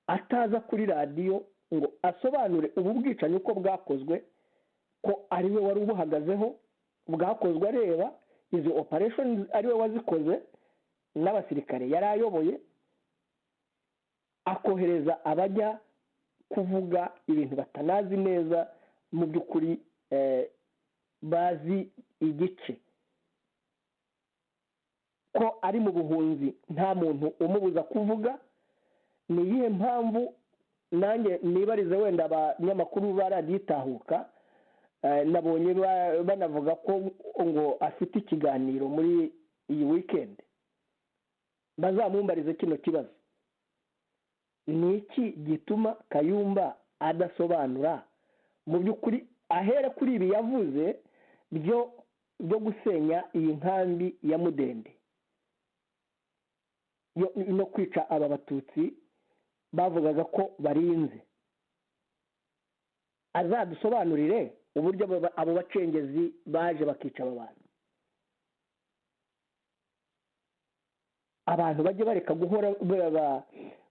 ataza kuri radiyo ngo asobanure ubu bwicanyi uko bwakozwe ko ari we wari ubuhagazeho bwakozwe areba izo operations ari we wazikoze n'abasirikare yari ayoboye akohereza abajya kuvuga ibintu batanazi neza mu by'ukuri bazi igice ko ari mu buhunzi nta muntu umubuza kuvuga ni iyihe mpamvu nanjye nibarize wenda abanyamakuru baraditahuka nabonye banavuga ko ngo afite ikiganiro muri iyi weekend bazamumbarize kino kibazo ni iki gituma Kayumba adasobanura mu by'ukuri ahere kuri ibi yavuze byo gusenya iyi nkambi ya Mudende no kwica aba batutsi bavugaga ko barinze azadusobanurire uburyo abo bacengezi baje bakica aba bantu abantu bajye bareka guhora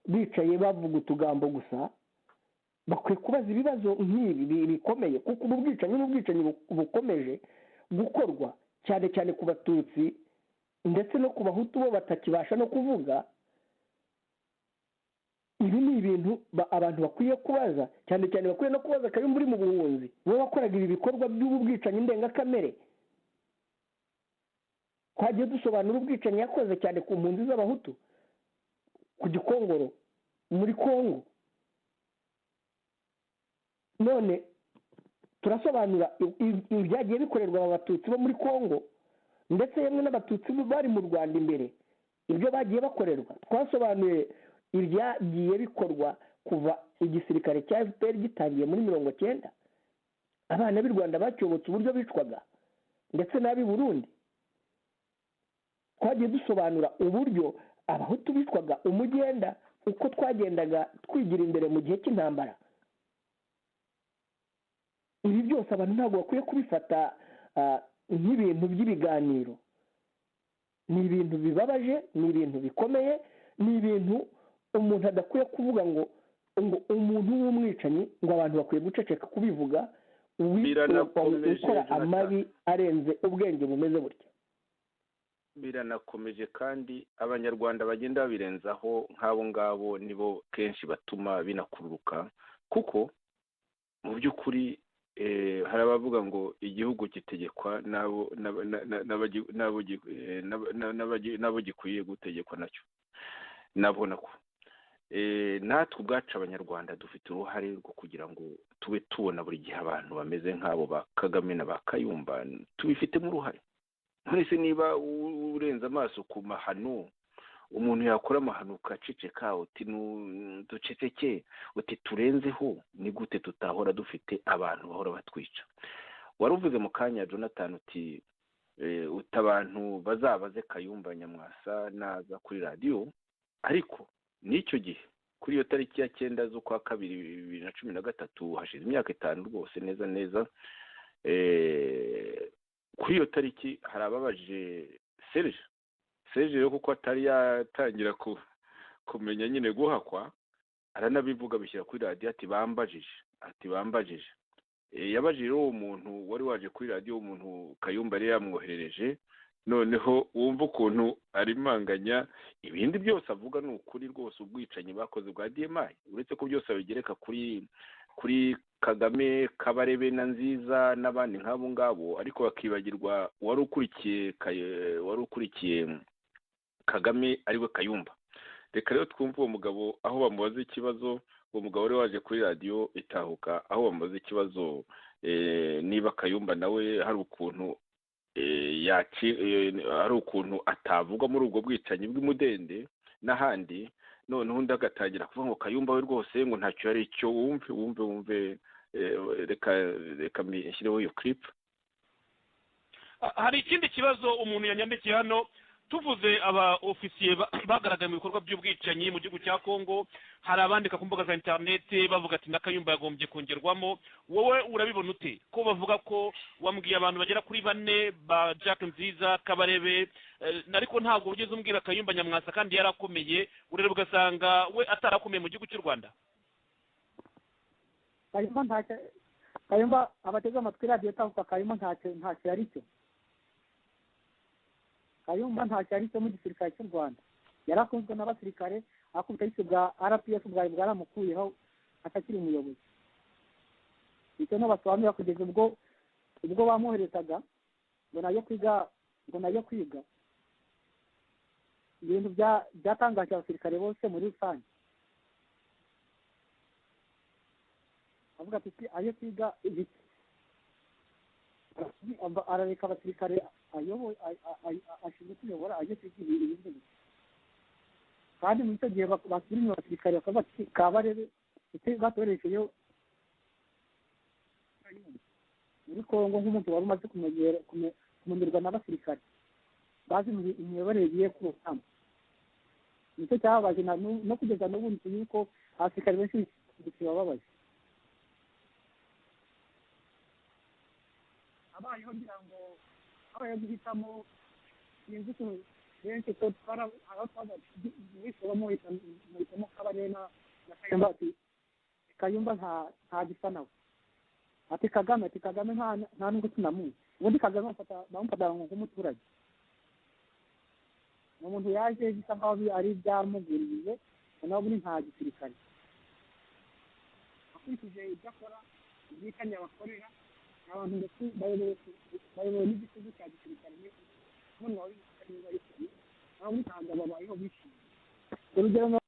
bicaye bavuga utugambo gusa bakwiye kubaza ibibazo nk'ibi bikomeye, kuko ubu bwicanyi bukomeje gukorwa cyane cyane ku batutsi ndetse no ku bahutu bo batakibasha no kuvuga. Ibi ni ibintu abantu bakwiye kubaza, cyane cyane bakwiye no kubaza Kayumba uri mu buhunzi, wowe wakoraga ibi bikorwa by'ubu bwicanyi ndengakamere. Twagiye dusobanura ubwicanyi yakoze cyane ku mpunzi z'abahutu ku Gikongoro muri Kongo, none turasobanura ibyagiye bikorerwa aba batutsi bo muri Kongo ndetse yemwe n'abatutsi bari mu Rwanda imbere, ibyo bagiye bakorerwa. Twasobanuye ibyagiye bikorwa kuva igisirikare cya FPR gitangiye muri 1990, abana b'i Rwanda bacyobotse uburyo bicwaga ndetse n'ab'i Burundi. Twagiye dusobanura uburyo abahutu bicwaga umugenda, uko twagendaga twigira imbere mu gihe cy'intambara. Ibi byose abantu ntabwo bakwiye kubifata nk'ibintu by'ibiganiro. Ni ibintu bibabaje, ni ibintu bikomeye, ni ibintu umuntu adakwiye kuvuga ngo umuntu w'umwicanyi ngo abantu bakwiye guceceka kubivuga, ukora amabi arenze ubwenge bumeze burya. Biranakomeje kandi abanyarwanda bagenda babirenzaho nk'abo ngabo nibo kenshi batuma binakururuka, kuko mu by'ukuri hari abavuga ngo igihugu gitegekwa n'abo gikwiye gutegekwa nacyo. Nabona ko natwe ubwacu abanyarwanda dufite uruhare rwo kugira ngo tube tubona buri gihe abantu bameze nk'abo ba Kagame na ba Kayumba, tubifitemo uruhare. Nonese niba urenze amaso ku mahano, umuntu yakora amahano ukaceceka uti duceceke, uti turenzeho, ni gute tutahora dufite abantu bahora batwica? Waruvuze mu kanya Jonathan uti abantu bazabaze Kayumba Nyamwasa naza kuri radiyo, ariko n'icyo gihe kuri iyo tariki ya 9 z'ukwa 2 2013 hashize imyaka 5 rwose neza kuri iyo tariki hari ababajije Serge rero kuko atari yatangira kumenya nyine guhakwa, aranabivuga bishyira kuri radiyo ati bambajije yabajije uwo muntu wari waje kuri radiyo, umuntu Kayumba yari yamwoherereje. Noneho wumva ukuntu arimanganya, ibindi byose avuga ni ukuri rwose, ubwicanyi bakoze bwa DMI, uretse ko byose abigereka kuri Kagame, Kabarebe na Nziza n'abandi nk'abo ngabo, ariko bakibagirwa wari ukurikiye Kagame ariwe Kayumba. Reka rero twumve uwo mugabo aho bamubaza ikibazo, uwo mugabo wari waje kuri radiyo Itahuka, aho bamubaza ikibazo niba Kayumba nawe hari ukuntu hari ukuntu atavuga muri ubwo bwicanyi bw'imudende n'ahandi. Noneho undi agatangira kuvuga ngo Kayumba we rwose ngo ntacyo yari icyo. Wumve reka mbishyireho iyo clip. Hari ikindi kibazo umuntu yanyandikiye hano, tuvuze aba ofisiye bagaragaye mu bikorwa by'ubwicanyi mu gihugu cya Kongo, hari abandika ku mbuga za internet bavuga ati na Kayumba yagombye kongerwamo. Wowe urabibona ute ko bavuga ko wambwiye abantu bagera kuri 4 ba Jack Nziza, Kabarebe, ariko ntabwo ugeze umbwira Kayumba Nyamwasa kandi yarakomeye, urere ugasanga we atarakomeye mu gihugu cy'u Rwanda? Kayumba abateze amatwi radiyo Itahuka, Kayumba ntacyo yari cyo. Kayumba ntacyo yari cyo mu gisirikare cy'u Rwanda, yarakunzwe n'abasirikare, akubita yise bwa RPF bwaramukuyeho atakiri umuyobozi. Icyo no basobanura kugeza ubwo bamwoherezaga ngo nayo kwiga ibintu byatangaje abasirikare bose muri rusange. avuga ati ayo kwiga ibiki, arareka abasirikare ashinzwe kuyobora ayo kwiga ibindi. kandi muri icyo gihe basubira inyuma abasirikare bakavuga ati Kabarebe batoresheyo muri Kongo nk'umuntu wari umaze kumenyerwa n'abasirikare bazi imiyoborere igiye ku rugamba. nicyo cyababaje no kugeza n'ubu yuko abasirikare benshi bibababaje. abayeho ngira ngo abayeho guhitamo sinzi ukuntu benshi ko aho twaza guhitamo Kabarebe na Kayumba ati Kayumba kayumba nta gisa nawe ati kagame nta nubwo tunamuzi ubundi kagame bamufata nk'umuturage ni umuntu yaje bisa nkaho ari ibyamugwiriye nawe ubundi nta gisirikare akurikije ibyo akora ubwicanyi abakorera abantu ndetse bayobowe n'igitugu cya gisirikare none wari bari kuri nawe ubundi ntabwo babayeho bishimye urugero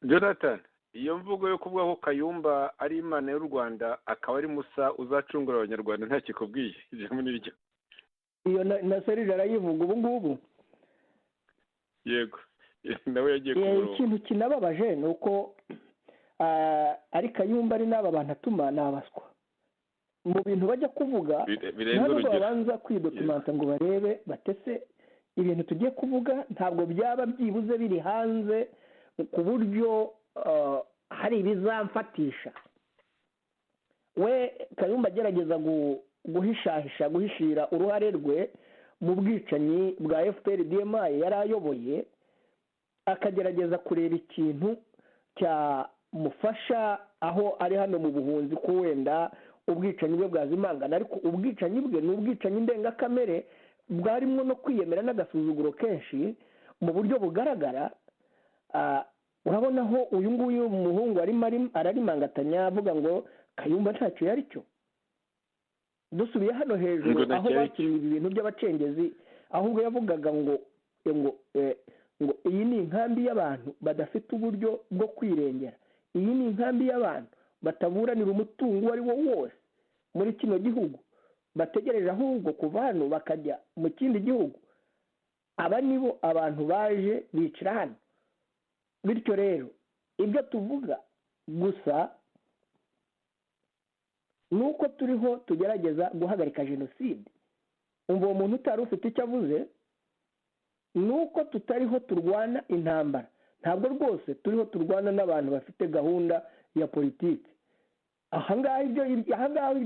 Jonathan, iyo mvugo yo kuvuga ko Kayumba ari imana y'u Rwanda akaba ari Musa uzacungura abanyarwanda nta kikubwiye ijambo n'iryo. iyo na Serge arayivuga ubu ngubu. Yego nawe yagiye ku murongo. Ikintu kinababaje ni uko ari Kayumba ari n'aba bantu atuma n'abaswa mu bintu bajya kuvuga ntabwo babanza kwidokumenta ngo barebe batese ibintu tugiye kuvuga ntabwo byaba byibuze biri hanze ku buryo hari ibizamfatisha. We Kayumba agerageza guhishira uruhare rwe mu bwicanyi bwa FPR-DMI yari ayoboye, akagerageza kureba ikintu cyamufasha aho ari hano mu buhunzi ko wenda ubwicanyi bwe bwazimangana, ariko ubwicanyi bwe ni ubwicanyi ndengakamere bwarimo no kwiyemera n'agasuzuguro kenshi mu buryo bugaragara. Urabona aho uyu nguyu umuhungu ararimangatanya avuga ngo Kayumba ntacyo yari cyo. Dusubiye hano hejuru aho bakinnye ibintu by'abacengezi, ahubwo yavugaga ngo iyi ni inkambi y'abantu badafite uburyo bwo kwirengera, iyi ni inkambi y'abantu bataburanira umutungo uwo ari wo wose muri kino gihugu, bategereje ahubwo kuva hano bakajya mu kindi gihugu. Aba nibo abantu baje bicara hano. Bityo rero ibyo tuvuga gusa nuko turiho tugerageza guhagarika jenoside. Umva uwo muntu utari ufite icyo avuze, nuko tutariho turwana intambara, ntabwo rwose turiho turwana n'abantu bafite gahunda ya politiki. Ahangaha ibyo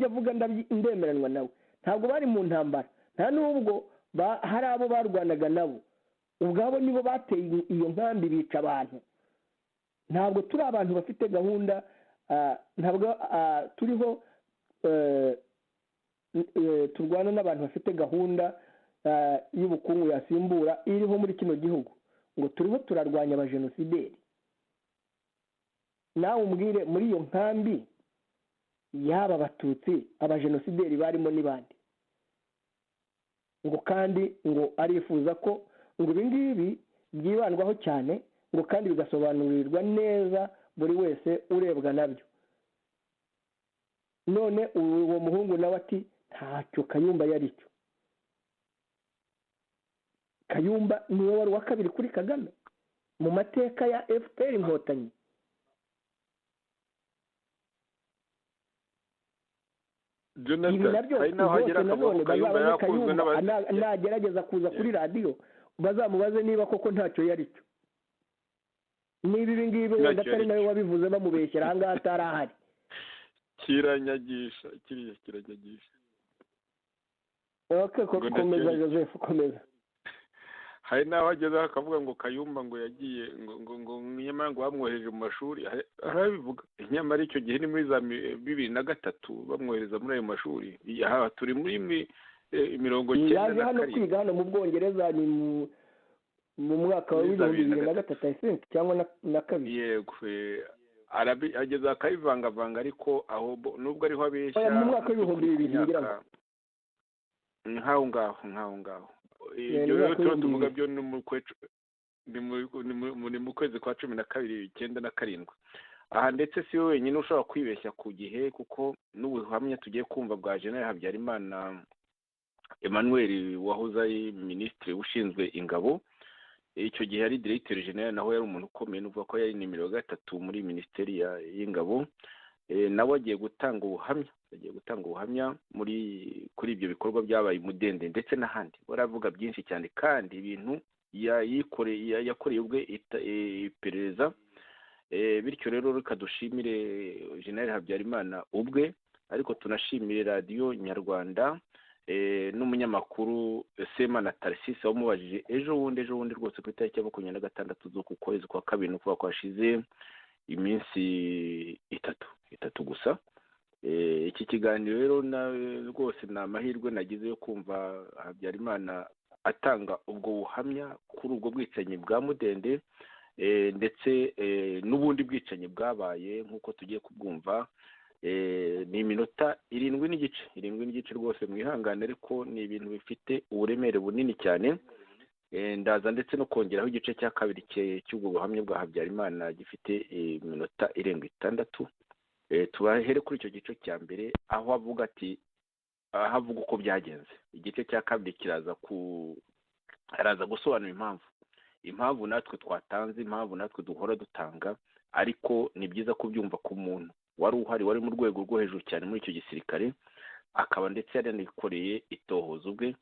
avuga ndemeranwa nawe, ntabwo bari mu ntambara, nta nubwo hari abo barwanaga nabo, ubwabo nibo bateye iyo nkambi bica abantu. Ntabwo turi abantu bafite gahunda, ntabwo turiho turwana n'abantu bafite gahunda y'ubukungu yasimbura iriho muri kino gihugu, ngo turiho turarwanya abajenosideri. Nawe umbwire muri iyo nkambi yaba abatutsi abajenosideri barimo n'ibandi, ngo kandi ngo arifuza ko ngo ibi ngibi byibandwaho cyane, ngo kandi bigasobanurirwa neza buri wese urebwa nabyo. None uwo muhungu nawe ati ntacyo Kayumba yari cyo. Kayumba niwe wari wa kabiri kuri Kagame mu mateka ya FPR Inkotanyi. Jonathan, hari naho hagera akavuga Kayumba yakunzwe n'abandi. Nagerageza kuza kuri radiyo bazamubaze niba koko ntacyo yari cyo. Niba ibi ngibi wenda atari nawe wabivuze bamubeshyera ahangaha atari ahari. Kiranyagisha. Okay, komeza Joseph, komeza. Hari naho hageze akavuga ngo Kayumba ngo yagiye ngo nyamara ngo bamwohereje mu mashuri, arabivuga. Nyamara icyo gihe ni muri za 2003 bamwohereza muri ayo mashuri. Aha turi muri 90. Yaje hano kwiga hano mu Bwongereza ni mu mwaka wa 2003 cyangwa na kabiri. Yego, ageze akayivangavanga, ariko aho nubwo ariho abeshya mu mwaka w'2000 nkaho ngaho. Ibyo rero tuvuga byo ni mu kwezi kwa 12 1997. Aha ndetse si we wenyine ushobora kwibeshya ku gihe, kuko n'ubuhamya tugiye kumva bwa General Habyarimana Emmanuel wahoze ari minisitiri ushinzwe ingabo. Icyo gihe ari Directeur General, naho yari umuntu ukomeye, nuvuga ko yari nimero 3 muri Minisiteri y'Ingabo. Nawe agiye gutanga ubuhamya kuri ibyo bikorwa byabaye Mudende ndetse n'ahandi. Baravuga byinshi cyane kandi ibintu yakoreye ubwe iperereza. Bityo rero reka dushimire General Habyarimana ubwe, ariko tunashimire radiyo Nyarwanda n'umunyamakuru Semana Tarsisi wamubajije ejo bundi rwose ku itariki ya 26 z'uku kwezi kwa kabiri, nuko kwashize iminsi itatu gusa. Iki kiganiro rero rwose ni amahirwe nagize yo kumva Habyarimana atanga ubwo buhamya kuri ubwo bwicanyi bwa Mudende, ndetse n'ubundi bwicanyi bwabaye nk'uko tugiye kubwumva. Ni iminota 7 rwose mwihangane, ariko ni ibintu bifite uburemere bunini cyane. Ndaza ndetse no kongeraho igice cya kabiri cy'ubwo buhamya bwa Habyarimana gifite iminota 6. Tubahere kuri icyo gice cya mbere aho avuga uko byagenze. Igice cya kabiri araza gusobanura impamvu natwe twatanze, impamvu natwe duhora dutanga, ariko ni byiza kubyumva ku muntu wari mu rwego rwo hejuru cyane muri icyo gisirikare, akaba ndetse yaranikoreye itohoza ubwe.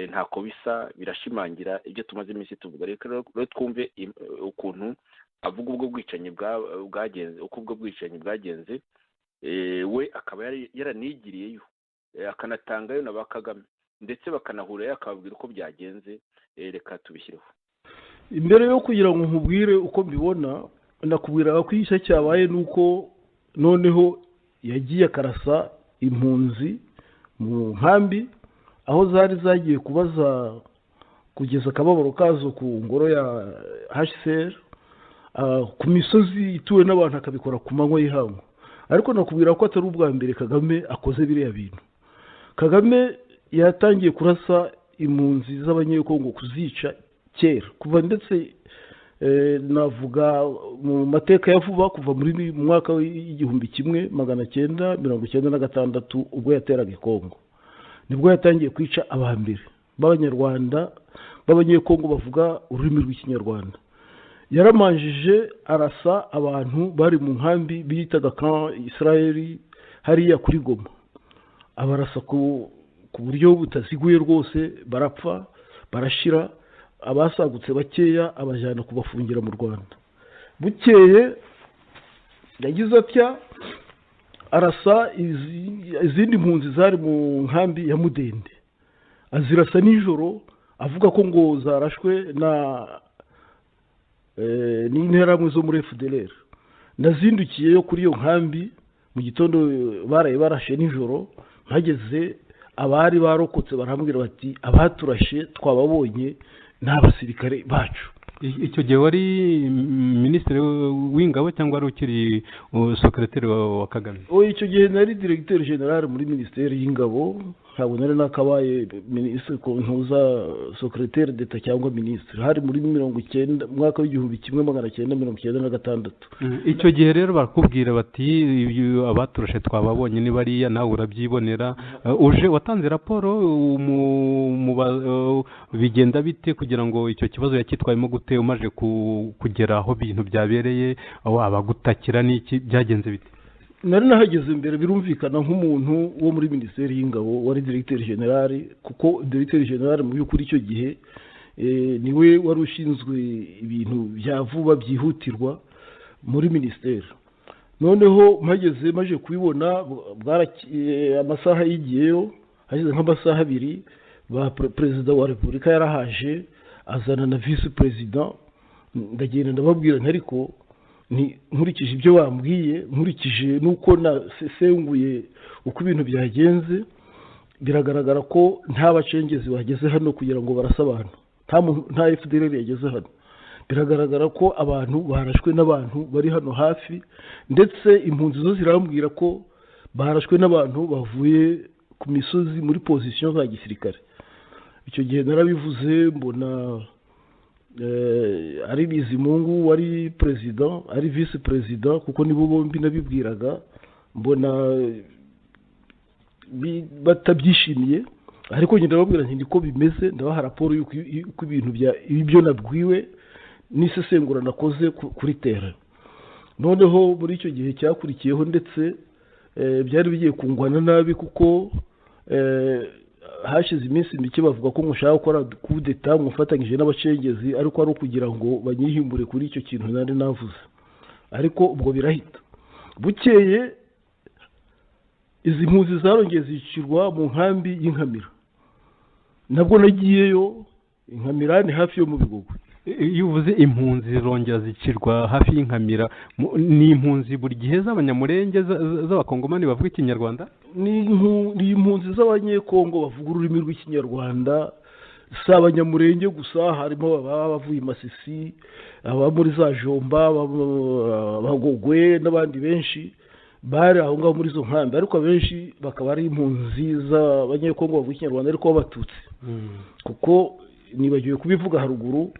Ntako bisa, birashimangira ibyo tumaze iminsi tuvuga. Rero twumve ukuntu avuga ubwo bwicanyi bwagenze, uko ubwo bwicanyi bwagenze. We akaba yaranigiriyeyo, akanatangayo na ba Kagame, ndetse bakanahurayo akababwira uko byagenze. Reka tubishyireho. Imbere yo kugira ngo nkubwire uko mbibona, nakubwira ko icyo cyabaye nuko noneho yagiye akarasa impunzi mu nkambi aho zari zagiye kubaza kugeza akababaro kazo ku ngoro ya HCR, ku misozi ituwe n'abantu, akabikora ku manywa y'ihangu. Ariko nakubwira ko atari ubwa mbere Kagame akoze biriya bintu. Kagame yatangiye kurasa impunzi z'abanyekongo, kuzica kera, kuva ndetse navuga mu mateka ya vuba, kuva muri mwaka w'1996 ubwo yateraga Kongo, nibwo yatangiye kwica abambere b'abanyarwanda b'abanyekongo bavuga ururimi rw'ikinyarwanda. Yaramanjije arasa abantu bari mu nkambi bitaga Camp Israeli hariya kuri Goma, abarasa ku buryo butaziguye rwose, barapfa barashira, abasagutse bakeya abajyana kubafungira mu Rwanda. Bukeye yagize atya, arasa izindi mpunzi zari mu nkambi ya Mudende, azirasa nijoro, avuga ko ngo zarashwe n'interahamwe zo muri FDLR. Nazindukiyeyo kuri iyo nkambi mu gitondo, baraye barashe nijoro. Hageze abari barokotse barambwira bati abaturashe twababonye n'abasirikare bacu. Icyo gihe wari minisitiri w'ingabo cyangwa wari ukiri secrétaire wa Kagame? Icyo gihe nari directeur general muri ministeri y'ingabo, ntabwo nari nakabaye minisitiri ntuza secrétaire d'etat cyangwa minisitiri. Hari muri mwaka w'1996. Icyo gihe rero barakubwira bati abaturashe twababonye ni bariya, nawe urabyibonera. Uje watanze raporo, bigenda bite kugira ngo icyo kibazo yakitwayemo gute, umaje kugera aho bintu byabereye, abagutakira n'iki byagenze bite? Nari nahageze imbere, birumvikana nk'umuntu wo muri minisiteri y'ingabo wari directeur general, kuko directeur general mu by'ukuri icyo gihe niwe wari ushinzwe ibintu bya vuba byihutirwa muri minisiteri. Noneho maze kubibona, amasaha yigiyeyo, hageze nk'amasaha 2, perezida wa repubulika yarahaje, azana na vice president. Ndagenda ndababwira ariko nkurikije ibyo bambwiye, nkurikije nuko nasesenguye uko ibintu byagenze, biragaragara ko nta bacengezi bageze hano kugira ngo barasa abantu, nta FDLR yageze hano. Biragaragara ko abantu barashwe n'abantu bari hano hafi, ndetse impunzi zo zirambwira ko barashwe n'abantu bavuye ku misozi muri position za gisirikare. Icyo gihe narabivuze, mbona ari Bizimungu wari president, ari vice president, kuko nibo bombi nabibwiraga, mbona batabyishimiye. Ariko ngenda babwira nti niko bimeze, ndabaha raporo y'uko ibintu ibyo nabwiwe n'isesengura nakoze kuri terrain. Noneho muri icyo gihe cyakurikiyeho, ndetse byari bigiye kungwana nabi, kuko hashize iminsi mike bavuga ko mushaka gukora coup d'etat mufatanyije n'abacengezi, ariko ari ukugira ngo banyihimbure kuri icyo kintu nari navuze. Ariko ubwo birahita. Bukeye izi mpunzi zarongeye zicirwa mu nkambi y'Inkamira. Nabwo nagiyeyo, Inkamira ni hafi yo mu Bigogwe. iyo uvuze impunzi zirongera zicirwa hafi y'inkamira ni impunzi buri gihe z'abanyamurenge z'abakongomani bavuga ikinyarwanda? ni impunzi z'abanyekongo bavuga ururimi rw'ikinyarwanda, si abanyamurenge gusa, harimo ababa bavuye i Masisi, ababa muri za Jomba, abagogwe n'abandi benshi bari aho ngaho muri izo nkambi, ariko abenshi bakaba ari impunzi z'abanyekongo bavuga ikinyarwanda ariko b'abatutsi. Kuko nibagiwe kubivuga haruguru,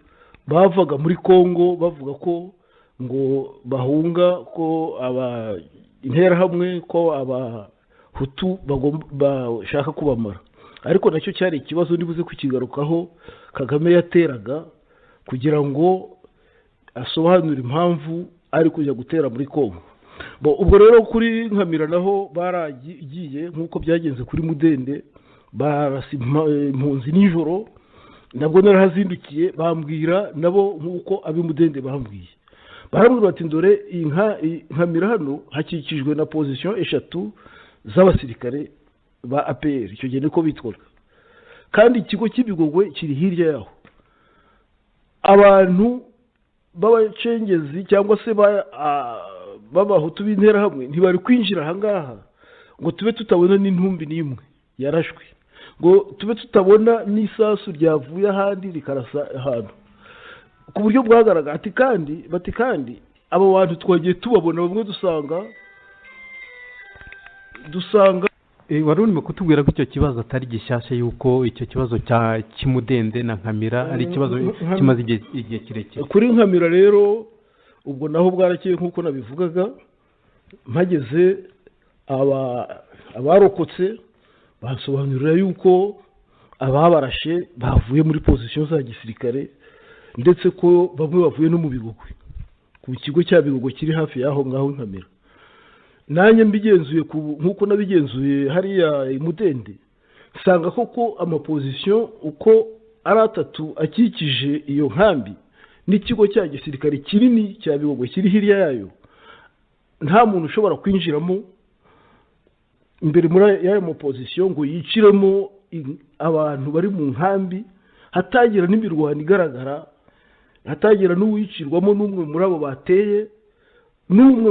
bavaga muri Kongo bavuga ko ngo bahunga, ko interahamwe, ko abahutu bashaka kubamara. Ariko nacyo cyari ikibazo nibuze kukigarukaho Kagame yateraga kugira ngo asobanure impamvu ari kujya gutera muri Kongo. Ubwo rero kuri Nkamira naho baragiye nk'uko byagenze kuri Mudende, barasa impunzi nijoro, nabwo narahazindukiye bambwira nabo nk'uko ab'Imudende bambwiye. Barambwira bati dore Nkamira hano hakikijwe na position 3 z'abasirikare ba APR, icyo gihe niko bitwaga, kandi ikigo cy'Ibigogwe kiri hirya yaho. Abantu b'abacengezi cyangwa se b'abahutu b'interahamwe ntibari kwinjira ahangaha ngo tube tutabona n'intumbi n'imwe yarashwe, ngo tube tutabona n'isasu ryavuye ahandi rikarasa ahantu, ku buryo bwagaragara ati kandi abo bantu twagiye tubabona, bamwe dusanga wari urimo kutubwira ko icyo kibazo atari gishyashya, yuko icyo kibazo cya Kimudende na Nkamira ari ikibazo kimaze igihe kirekire. Kuri Nkamira rero ubwo naho bwarakeye nk'uko nabivugaga, mpageze abarokotse basobanurira yuko ababarashe bavuye muri position za gisirikare, ndetse ko bamwe bavuye no mu Bigogwe, ku kigo cya Bigogwe kiri hafi y'aho ngaho Nkamira. Nanjye mbigenzuye nk'uko nabigenzuye hariya Mudende, nsanga koko amapozisiyo uko ari 3 akikije iyo nkambi n'ikigo cya gisirikare kinini cya Bigogwe kiri hirya yayo, nta muntu ushobora kwinjiramo imbere muri y'ayo mapozisiyo ngo yiciremo abantu bari mu nkambi, hatagira n'imirwano igaragara, hatagira n'uwicirwamo n'umwe muri abo bateye, n'umwe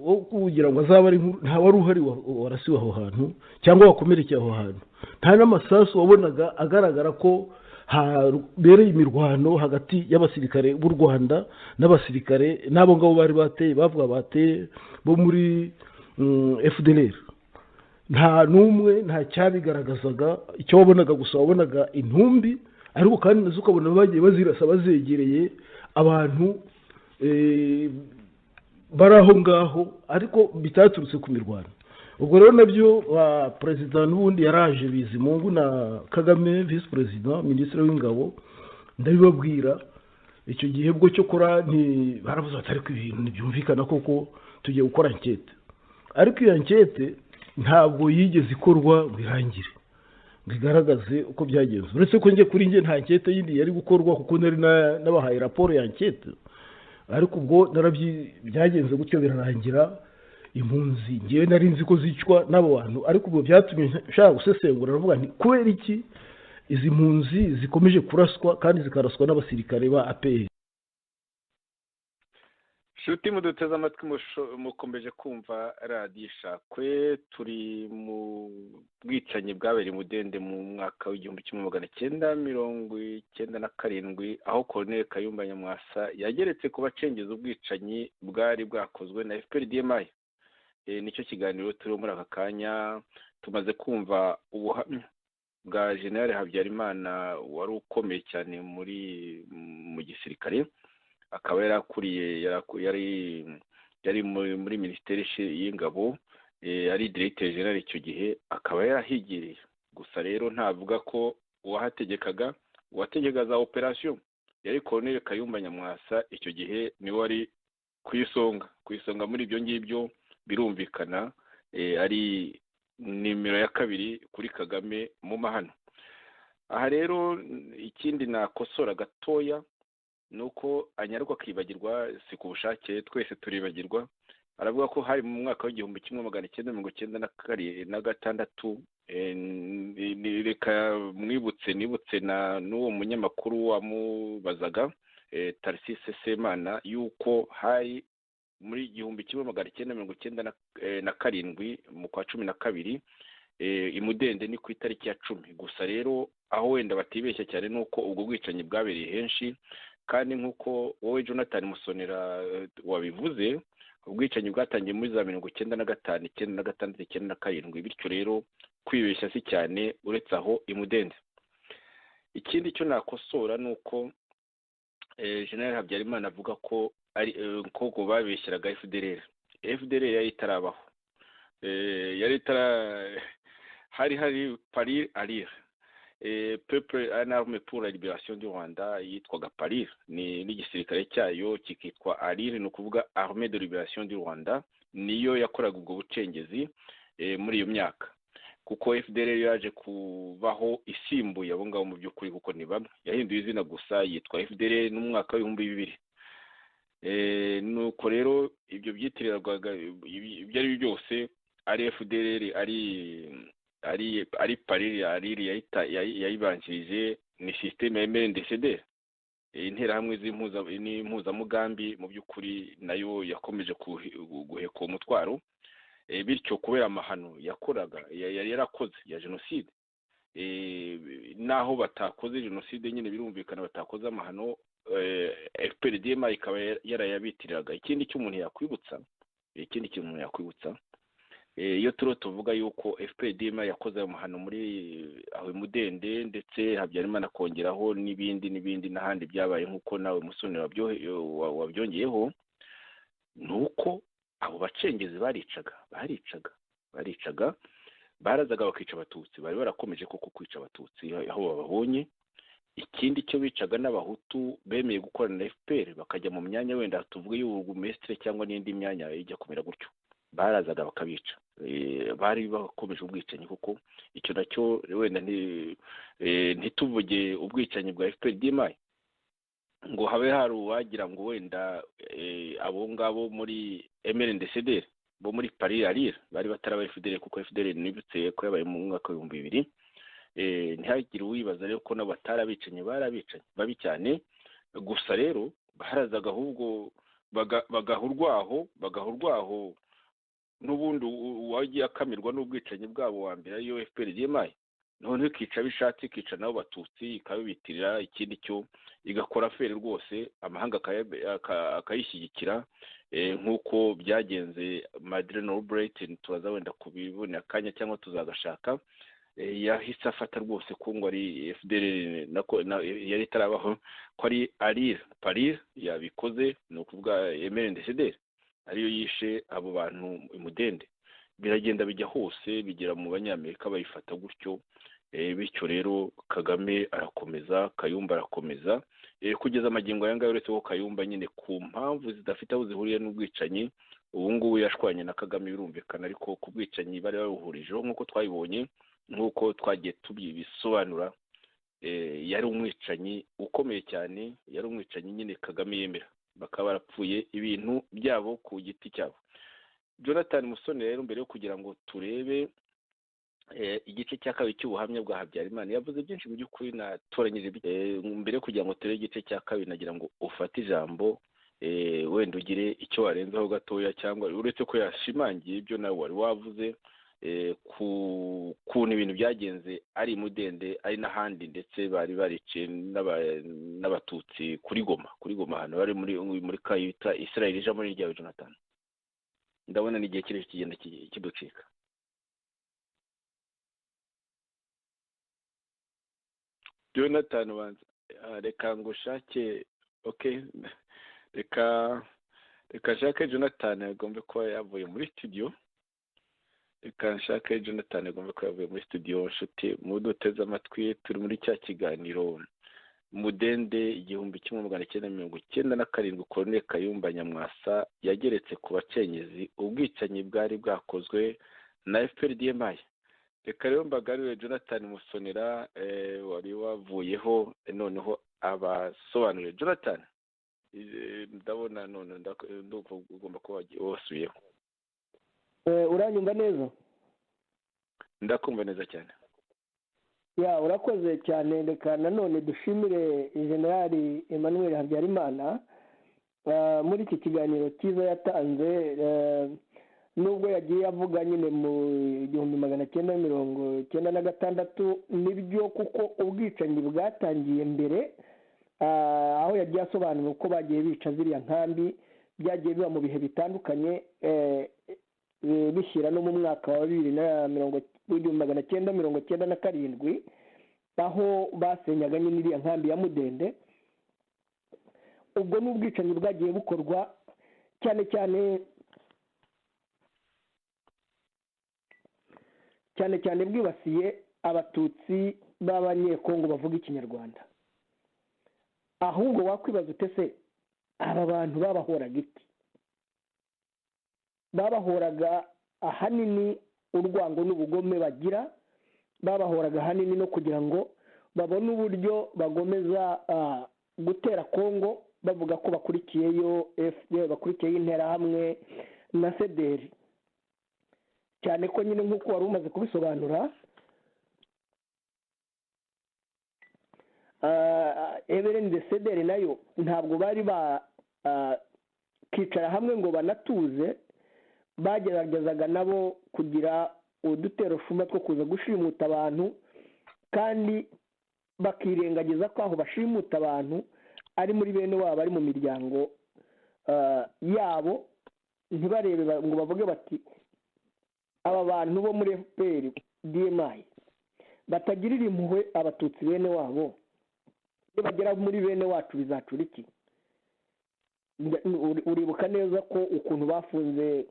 wo kugira ngo azaba ari nta wari uhari warasiwe aho hantu cyangwa wakomerekeye aho hantu. Nta n'amasasu wabonaga agaragara ko habereye imirwano hagati y'abasirikare b'u Rwanda n'abasirikare n'abo ngabo bari bateye, bavuga bateye bo muri FDLR. Nta n'umwe nta cyabigaragazaga, icyo wabonaga gusa wabonaga intumbi, ariko kandi nazo ukabona bagiye bazirasa bazegereye abantu bari aho ngaho, ariko bitaturutse ku mirwano. Ubwo rero nabyo perezida n'ubundi yaraje Bizimungu na Kagame vice president minisitiri w'ingabo, ndabibabwira icyo gihe bwo cyo kora baravuze atari ko ibintu ntibyumvikana koko tugiye gukora enquete, ariko iyo enquete ntabwo yigeze ikorwa ngo irangire ngo igaragaze uko byagenze, uretse ko kuri njye nta enquete yindi yari gukorwa kuko nari nabahaye raporo ya enquete. Ariko ubwo byagenze gutyo birarangira, impunzi ngewe nari nzi ko zicwa n'abo bantu, ariko ubwo byatumye nshaka gusesengura, aravuga nti kubera iki izi mpunzi zikomeje kuraswa kandi zikaraswa n'abasirikare ba APR. Shuti muduteze amatwi mukomeje kumva radiyo Ishakwe, turi mu bwicanyi bwabereye Mudende mu mwaka w'1997, aho Colonel Kayumba Nyamwasa yageretse ku bacengeza ubwicanyi bwari bwakozwe na FPRDMI. Nicyo kiganiro turi muri aka kanya. Tumaze kumva ubuhamya bwa General Habyarimana wari ukomeye cyane mu gisirikare, akaba yari muri minisiteri y'ingabo, ari directeur general icyo gihe, akaba yarahigiriye. Gusa rero ntavuga ko uwategekaga za operation yari Colonel Kayumba Nyamwasa. Icyo gihe niwe wari ku isonga muri ibyo ngibyo, birumvikana ari nimero ya 2 kuri Kagame mu mahano. Aha rero ikindi nakosora gatoya nuko anyarwa kwibagirwa si ku bushake, twese turibagirwa. Aravuga ko hari mu mwaka w'1996 reka nibutse n'uwo munyamakuru wamubazaga Tarsise Semana yuko hari muri 1997 mu kwa 12 imudende ni ku itariki ya 10 gusa rero aho wenda batibeshya cyane nuko ubwo bwicanyi bwabereye henshi kandi nkuko wowe Jonathan Musonera wabivuze ubwicanyi bwatangiye muri za 1995 1996 bityo rero kwibeshya si cyane uretse aho imudende. Ikindi cyo nakosora nuko General Habyarimana avuga ko ari koko babeshyiraga FDLR yari itarabaho, yari hari Parir Alir Peuple en arme pour la libération du Rwanda yitwaga Parir n'igisirikare cyayo kikitwa Alir ni ukuvuga Armée de Libération du Rwanda, niyo yakoraga ubwo bucengezi muri iyo myaka kuko FDLR yaje kubaho isimbuye abo ngabo mu by'ukuri kuko ni bamwe yahinduye izina gusa yitwa FDLR n'umwaka wa 2000. Nuko rero ibyo byitirirwaga ibyo ari byose ari FDLR ari Parir Alir yayibanjirije ni systeme ya MNDCD interahamwe z'impuzamugambi mu by'ukuri nayo yakomeje guheka umutwaro bityo kubera amahano yakoraga yari yarakoze ya jenoside naho batakoze jenoside nyine birumvikana batakoze amahano FPRDM ikaba yarayabitiriraga. Ikindi cy'umuntu yakwibutsa iyo tuvuga yuko FPRDM yakoze amahano muri aho imudende ndetse Habyarimana kongeraho n'ibindi n'ahandi byabaye nkuko nawe Musoni wabyongeyeho nuko abo bacengezi baricaga barazaga bakica abatutsi, bari barakomeje koko kwica abatutsi aho bababonye. Ikindi cyo bicaga n'abahutu bemeye gukorana na FPR bakajya mu myanya wenda tuvuge y'uburugumestre cyangwa n'indi myanya ijya kumera gutyo, barazaga bakabica. Bari bakomeje ubwicanyi kuko icyo nacyo wenda ntituvuge ubwicanyi bwa FPRDM ngo habe hari uwagira ngo wenda abo ngabo muri MNDCD bo muri Parir Alir bari bataraba FDLR kuko FDLR nibutse ko yabaye mu mwaka wa 2000. Ntihagire uwibaza rero ko nabo batarabicanye barabicanye babi cyane gusa rero barazaga ahubwo bagahurwaho n'ubundi wagiye akamirwa n'ubwicanyi bwabo wa mbere ariyo FPRDM none ikica bishatse ikica nabo batutsi ikabibitirira. Ikindi cyo igakora feri rwose amahanga akayishyigikira nk'uko byagenze Madeleine Albright turaza wenda kubibona akanya cyangwa tuzagashaka yahise afata rwose ko ngo ari FDLR yari itarabaho ko ari Parir yabikoze ni ukuvuga MNDCD ariyo yishe abo bantu imudende. Biragenda bijya hose bigera mu banyamerika bayifata gutyo bityo rero Kagame arakomeza Kayumba arakomeza kugeza amagingo aya ngaya uretse ko Kayumba nyine ku mpamvu zidafite aho zihuriye n'ubwicanyi ubu ngubu yashwanye na Kagame birumvikana, ariko ku bwicanyi bari baruhurijeho nk'uko twabibonye nk'uko twagiye tubisobanura. Yari umwicanyi ukomeye cyane, yari umwicanyi nyine Kagame yemera, bakaba barapfuye ibintu byabo ku giti cyabo. Jonathan Musoni rero mbere yo kugira ngo turebe igice cya kabiri cy'ubuhamya bwa Habyarimana yavuze byinshi mu by'ukuri natoranyije mbere yo kugira ngo turebe igice cya kabiri nagira ngo ufate ijambo wenda ugire icyo warenzaho gatoya cyangwa uretse ko yashimangiye ibyo nawe wari wavuze kuntu ibintu byagenze ari imudende ari n'ahandi ndetse bari barice n'abatutsi kuri Goma hano bari muri kayita Israel ija muri ryawe. Jonathan ndabona n'igihe kirekire kigenda kiducika. Jonathan wanza reka ngushake reka shake Jonathan agombe kuba yavuye muri studio. Jonathan agomba kuba yavuye muri studio. Nshuti muduteze amatwi turi muri cya kiganiro mudende 1997 Colonel Kayumba Nyamwasa yageretse ku bacenyezi ubwicanyi bwari bwakozwe na FPRDM. Reka rero mbagarure Jonathan Musonera wari wavuyeho noneho abasobanurire. Jonathan ndabona none ndumva ugomba kuba wasubiyeho. Uranyumva neza? Ndakumva neza cyane. urakoze cyane. Reka nanone dushimire generali Emmanuel Habyarimana muri iki kiganiro cyiza yatanze, nubwo yagiye avuga nyine mu 1996 nibyo, kuko ubwicanyi bwatangiye mbere, aho yagiye asobanura uko bagiye bica ziriya nkambi, byagiye biba mu bihe bitandukanye, bishyira no mu mwaka wa 1997 aho basenyaga nyine iriya nkambi ya Mudende. Ubwo n'ubwicanyi bwagiye bukorwa cyane cyane bwibasiye abatutsi b'abanyekongo bavuga ikinyarwanda. Ahubwo wakwibaza utese aba bantu babahoraga iki? Babahoraga ahanini urwango n'ubugome bagira, babahoraga ahanini no kugira ngo babone uburyo bagomeza gutera Kongo, bavuga ko bakurikiyeyo FDL, bakurikiyeyo Interahamwe na CDR. Cyane ko nyine nk'uko wari umaze kubisobanura, Everend de CDR nayo ntabwo bari kicara hamwe ngo banatuze, bageragezaga nabo kugira udutero shuma two kuza gushimuta abantu, kandi bakirengagiza ko aho bashimuta abantu ari muri bene wabo, ari mu miryango yabo, ntibarebe ngo bavuge bati aba bantu bo muri FPR DMI batagirira impuhwe abatutsi bene wabo, iyo bagera muri bene wacu bizacura iki? Uribuka neza ko ukuntu bafunze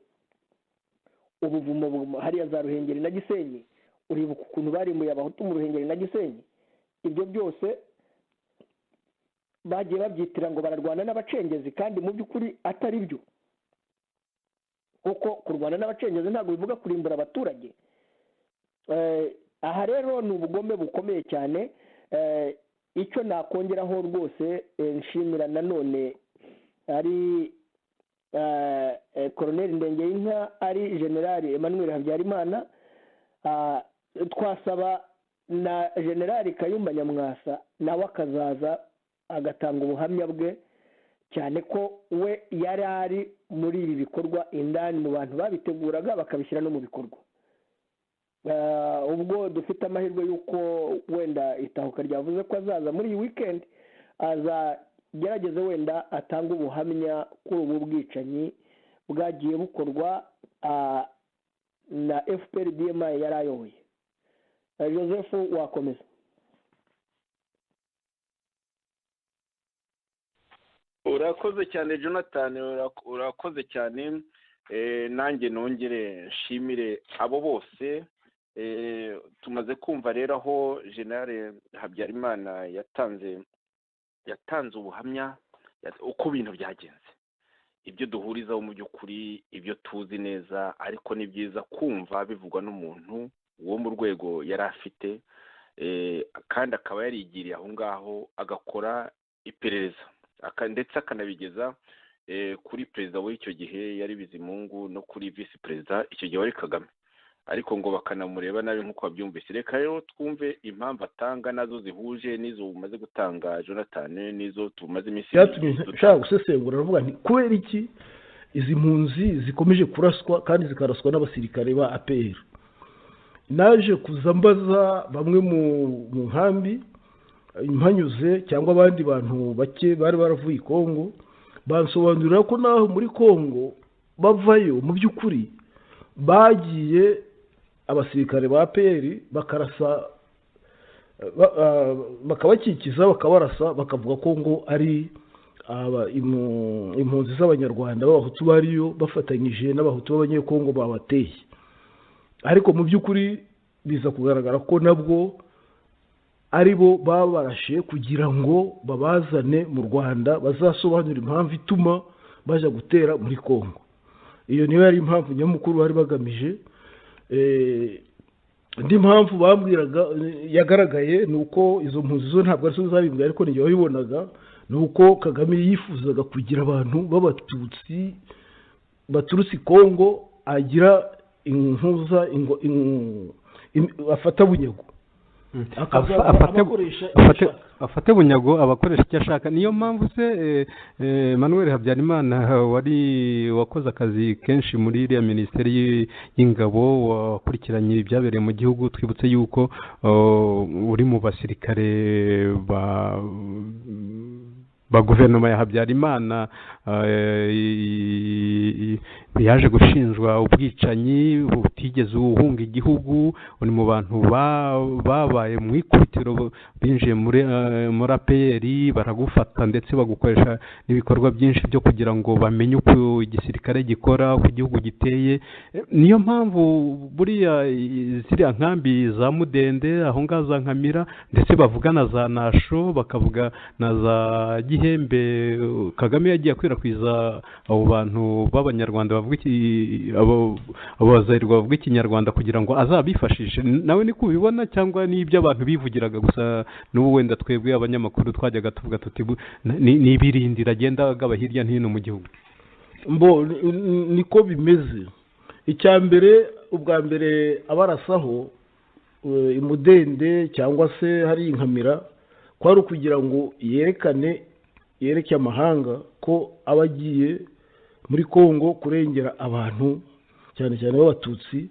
ubuvumo hariya za Ruhengeri na Gisenyi, uribuka ukuntu barimbuye abahutu mu Ruhengeri na Gisenyi. Ibyo byose bagiye babyitira ngo bararwana n'abacengezi, kandi mu by'ukuri atari byo, kuko kurwana n'abacengezi ntabwo bivuga kurimbura abaturage. Aha rero ni ubugome bukomeye cyane. Icyo nakongeraho rwose, nshimira nanone ari Colonel Ndengeyinka, ari Generali Emmanuel Habyarimana, twasaba na Generali Kayumba Nyamwasa nawe akazaza agatanga ubuhamya bwe, cyane ko we yari ari muri ibi bikorwa indani mu bantu babiteguraga bakabishyira no mu bikorwa. Ubwo dufite amahirwe y'uko wenda itahuka ryavuze ko azaza muri iyi weekend, azagerageze wenda atanga ubuhamya kuri ubu bwicanyi bwagiye bukorwa na FPR DMI yari ayoboye. Joseph, wakomeza. Urakoze cyane Jonathan, urakoze cyane. Nanjye nongere nshimire abo bose. Tumaze kumva rero aho General Habyarimana yatanze ubuhamya uko ibintu byagenze, ibyo duhurizaho mu by'ukuri, ibyo tuzi neza, ariko ni byiza kumva bivugwa n'umuntu wo mu rwego yari afite, kandi akaba yarigiriye aho ngaho agakora iperereza, ndetse akanabigeza kuri perezida w'icyo gihe yari Bizimungu, no kuri visi perezida icyo gihe wari Kagame, ariko ngo bakanamureba nabi nk'uko babyumvise. Reka rero twumve impamvu atanga, nazo zihuje n'izo umaze gutanga Jonathan, n'izo tumaze iminsi. Nshaka gusesengura, aravuga nti kubera iki izi mpunzi zikomeje kuraswa kandi zikaraswa n'abasirikare ba APR? Naje kuzambaza bamwe mu nkambi impanyuze, cyangwa abandi bantu bake bari baravuye Kongo, bansobanurira ko naho muri Kongo bavayo mu by'ukuri bagiye abasirikare ba APR bakarasa, bakabakikiza, bakabarasa, bakavuga ko ngo ari impunzi z'abanyarwanda b'abahutu bariyo bafatanyije n'abahutu b'abanyekongo babateye. Ariko mu by'ukuri biza kugaragara ko nabwo ari bo babarashe kugira ngo babazane mu Rwanda, bazasobanura impamvu ituma baje gutera muri Kongo. Iyo niyo yari impamvu nyamukuru bari bagamije. Indi mpamvu bambwiraga yagaragaye ni uko izo mpunzi zo ntabwo ari zo zabimbwiye, ariko n'igihe wabibonaga ni uko Kagame yifuzaga kugira abantu b'abatutsi baturutse Kongo agira afata bunyago. afate bunyago abakoresha icyo ashaka. Niyo mpamvu se Emmanuel Habyarimana wari wakoze akazi kenshi muri iriya minisiteri y'ingabo wakurikiranye ibyabereye mu gihugu. Twibutse yuko uri mu basirikare ba guverinoma ya Habyarimana yaje gushinjwa ubwicanyi butigeze uhunga igihugu. Uri mu bantu babaye mu ikubitiro, binjiye muri APR, baragufata ndetse bagukoresha n'ibikorwa byinshi byo kugira ngo bamenye uko igisirikare gikora, uko igihugu giteye. Niyo mpamvu buriya ziriya nkambi za Mudende aho ngaho za Nkamira, ndetse bavuga na za Nasho, bakavuga na za Gihembe, Kagame yagiye akwirakwiza abo bantu b'abanyarwanda abo bazahirwa bavuga ikinyarwanda kugira ngo azabifashishe. Nawe niko ubibona cyangwa n'ibyo abantu bivugiraga gusa? N'ubu wenda twebwe abanyamakuru twajyaga tuvuga tuti ni ibirindira agenda agaba hirya no hino mu gihugu. Niko bimeze. Icya mbere, ubwa mbere abarasaho Imudende cyangwa se hari Nkamira, kwari ukugira ngo yereke amahanga ko abagiye muri Kongo kurengera abantu cyane cyane b'abatutsi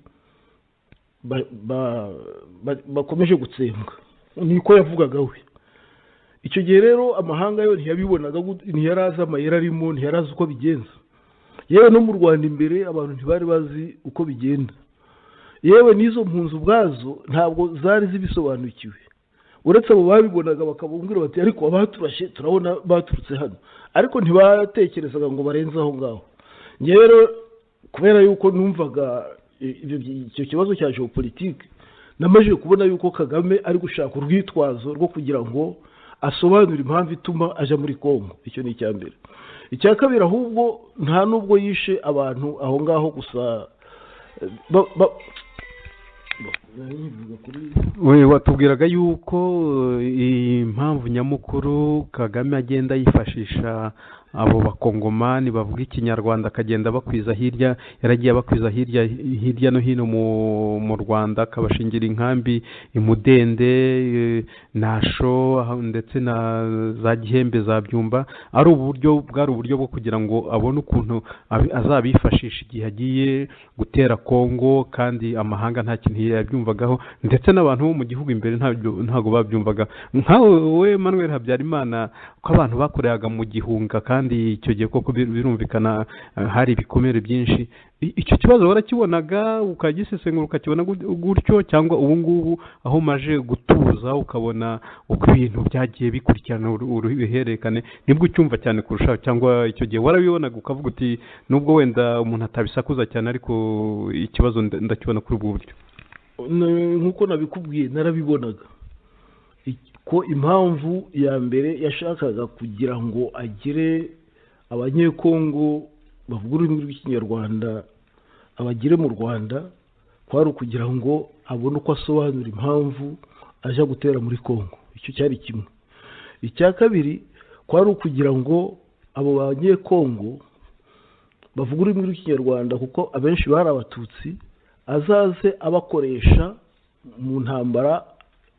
bakomeje gutsembwa. Niko yavugaga we. Icyo gihe rero amahanga yo ntiyabibonaga, ntiyarazi amayeri arimo, ntiyarazi uko bigenza. Yewe no mu Rwanda imbere abantu ntibari bazi uko bigenda. Yewe n'izo mpunzi ubwazo ntabwo zari zibisobanukiwe, uretse abo babibonaga bakabumvira bati ariko abaturashe turabona baturutse hano, ariko ntibatekerezaga ngo barenze aho ngaho. Ngewe rero kubera yuko numvaga icyo kibazo cya geopolitique, namaze kubona yuko Kagame ari gushaka urwitwazo rwo kugira ngo asobanure impamvu ituma aja muri Kongo. Icyo ni icya mbere. Icya kabiri, ahubwo nta nubwo yishe abantu aho ngaho gusa. Watubwiraga yuko impamvu nyamukuru Kagame agenda yifashisha abo bakongomani bavuga ikinyarwanda akagenda bakwiza hirya, yaragiye abakwiza hirya no hino mu Rwanda, akabashingira inkambi Imudende, Nasho ndetse na za Gihembe, za Byumba. Bwari uburyo bwo kugira ngo abone ukuntu azabifashisha igihe agiye gutera Kongo, kandi amahanga nta kintu yabyumvagaho, ndetse n'abantu bo mu gihugu imbere ntabwo babyumvaga. Nkawe Emmanuel Habyarimana, ko abantu bakoreyaga mu gihunga, kandi icyo gihe koko birumvikana hari ibikomere byinshi. Icyo kibazo warakibonaga ukagisesengura ukakibona gutyo, cyangwa ubu ngubu aho maje gutuza ukabona uko ibintu byagiye bikurikirana uruhererekane nibwo ucyumva cyane kurushaho? Cyangwa icyo gihe warabibonaga ukavuga uti nubwo wenda umuntu atabisakuza cyane ariko ikibazo ndakibona kuri ubwo buryo? Nk'uko nabikubwiye, narabibonaga ko impamvu ya mbere yashakaga kugira ngo agire abanyekongo bavuga ururimi rw'ikinyarwanda abagire mu Rwanda, kwari ukugira ngo abone uko asobanura impamvu aja gutera muri Kongo. Icyo cyari kimwe. Icya kabiri, kwari ukugira ngo abo banyekongo bavuga ururimi rw'ikinyarwanda, kuko abenshi bari abatutsi, azaze abakoresha mu ntambara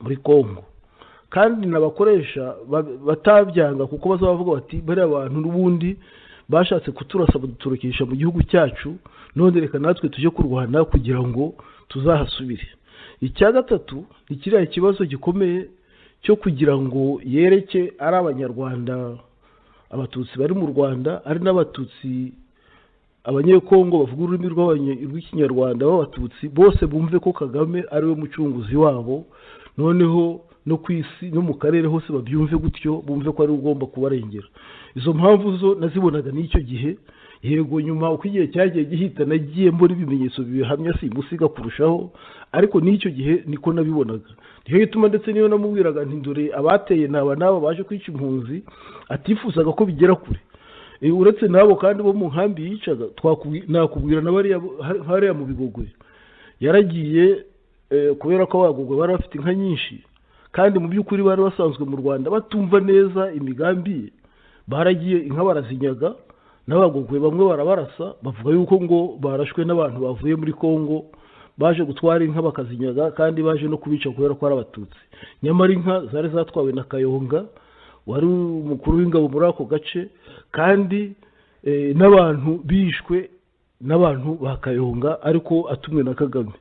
muri Kongo, kandi nabakoresha batabyanga, kuko bazavuga bati bariya abantu n'ubundi bashatse kuturasa baduturukisha mu gihugu cyacu, none reka natwe tujye kurwana kugira ngo tuzahasubire. Icya gatatu ni kiriya kibazo gikomeye cyo kugira ngo yereke ari abanyarwanda, abatutsi bari mu Rwanda, ari n'abatutsi abanyekongo bavuga ururimi rw'ikinyarwanda b'abatutsi, bose bumve ko Kagame ari we mucunguzi wabo, noneho no ku isi no mu karere hose babyumve gutyo, bumve ko ari ugomba kubarengera. Izo mpamvu zo nazibonaga n'icyo gihe. Yego nyuma uko igihe cyagiye gihita nagiye mbona ibimenyetso bihamya simusiga kurushaho, ariko n'icyo gihe niko nabibonaga. Niyo gituma ndetse niyo namubwiraga nti dore abateye n'aba baje kwica impunzi, atifuzaga ko bigera kure. Uretse nabo kandi bo mu nkambi yicaga, nakubwira n'abari hariya mu Bigogwe, yaragiye kubera ko abagogwe bari bafite inka nyinshi, kandi mu by'ukuri bari basanzwe mu Rwanda batumva neza imigambi ye. Baragiye inka barazinyaga, n'abagogwe bamwe barabarasa, bavuga yuko ngo barashwe n'abantu bavuye muri Kongo baje gutwara inka bakazinyaga kandi baje no kubica kubera ko ari abatutsi. Nyamara inka zari zatwawe na Kayonga wari umukuru w'ingabo muri ako gace, kandi n'abantu bishwe n'abantu ba Kayonga ariko atumwe na Kagame.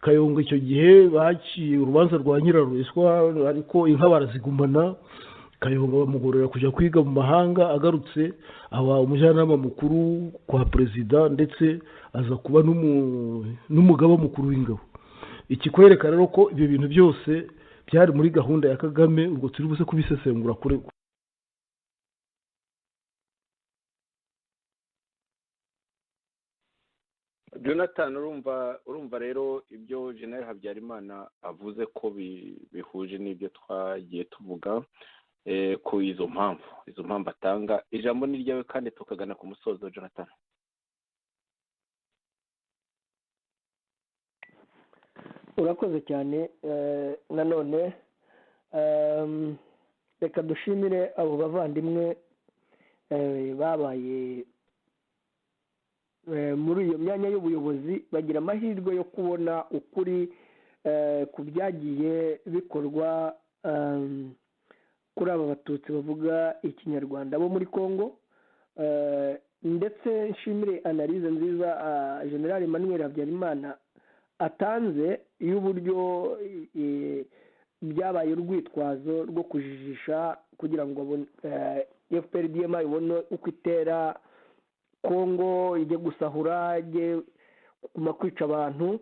Kayonga icyo gihe baciye urubanza rwa Nyirarureshwa ariko inka barazigumana. Kayonga bamugorera kujya kwiga mu mahanga, agarutse aba umujyanama mukuru kwa perezida ndetse aza kuba n'umugaba mukuru w'ingabo. Ikikwereka rero ko ibyo bintu byose byari muri gahunda ya Kagame, ubwo turi buze kubisesengura kure. Jonathan, urumva rero ibyo General Habyarimana avuze ko bihuje n'ibyo twagiye tuvuga ku izo mpamvu atanga. Ijambo ni ryawe kandi tukagana ku musozo. Jonathan. urakoze cyane. Nanone reka dushimire abo bavandimwe babaye muri iyo myanya y'ubuyobozi, bagira amahirwe yo kubona ukuri ku byagiye bikorwa kuri aba batutsi bavuga ikinyarwanda bo muri Congo. Ndetse nshimire analize nziza General Emmanuel Habyarimana atanze y'uburyo byabaye urwitwazo rwo kujijisha kugira ngo FPRDM ibone uko itera Congo, ijye gusahura, ijye kuguma kwica abantu.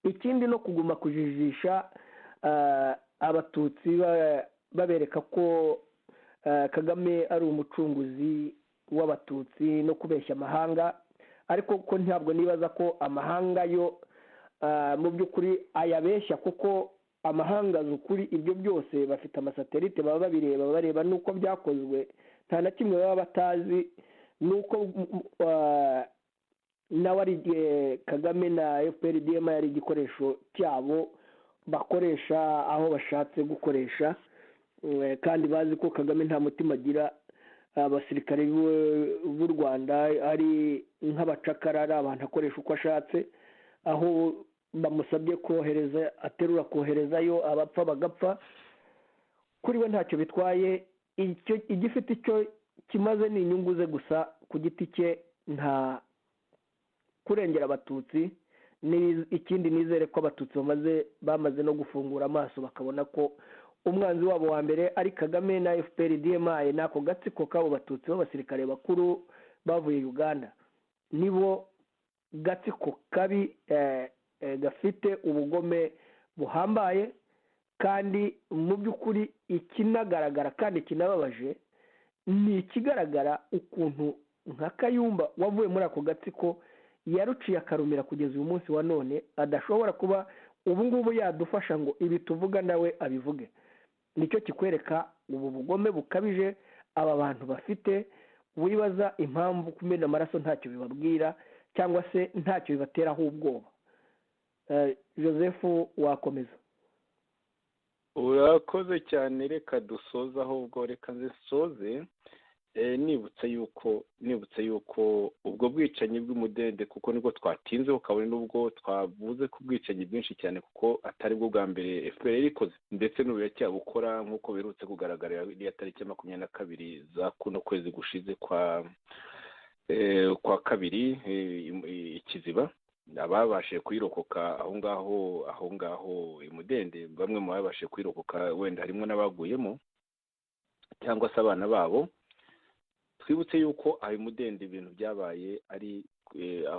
Ikindi no kuguma kujijisha abatutsi babereka ko Kagame ari umucunguzi w'abatutsi no kubeshya amahanga, ariko ko ntabwo nibaza ko amahanga yo mu by'ukuri ayabeshya, kuko amahanga z'ukuri ibyo byose bafite amasatelite, baba bareba n'uko byakozwe, nta na kimwe baba batazi nuko nawe ari Kagame na FPRDM yari igikoresho cyabo bakoresha aho bashatse gukoresha, kandi bazi ko Kagame nta mutima agira. Abasirikare b'u Rwanda ari nk'abacakara, ari abantu akoresha uko ashatse, aho bamusabye kohereza aterura koherezayo, abapfa bagapfa. Kuri we ntacyo bitwaye, igifite icyo kimaze ni inyungu ze gusa ku giti cye, nta kurengera abatutsi. Ikindi nizere ko abatutsi bamaze no gufungura amaso bakabona ko umwanzi wabo wa mbere ari Kagame na FPRDM n'ako gatsiko k'abo batutsi b'abasirikare bakuru bavuye Uganda. Nibo gatsiko kabi gafite ubugome buhambaye, kandi mu by'ukuri ikinagaragara kandi kinababaje ni ikigaragara ukuntu nka Kayumba wavuye muri ako gatsiko yaruciye akarumira kugeza uyu munsi wa none adashobora kuba ubu ngubu yadufasha ngo ibi tuvuga nawe abivuge. Nicyo kikwereka ubu bugome bukabije aba bantu bafite. Wibaza impamvu kumena amaraso ntacyo bibabwira cyangwa se ntacyo bibateraho ubwoba. Joseph, wakomeza. Urakoze cyane. Reka dusoza ahubwo, reka nzisoze nibutse yuko ubwo bwicanyi bw'umudende, kuko nibwo twatinzeho, kabone n'ubwo twavuze ku bwicanyi bwinshi cyane, kuko atari bwo bwa mbere FPR ikoze, ndetse n'ubu iracyabukora nk'uko biherutse kugaragara iriya tariki 22 za kuno kwezi gushize kwa kabiri Ikiziba. Ababashije kuyirokoka aho ngaho imudende, bamwe mu babashije kuyirokoka wenda harimo n'abaguyemo cyangwa se abana babo. Twibutse yuko ayo mudende ibintu byabaye ari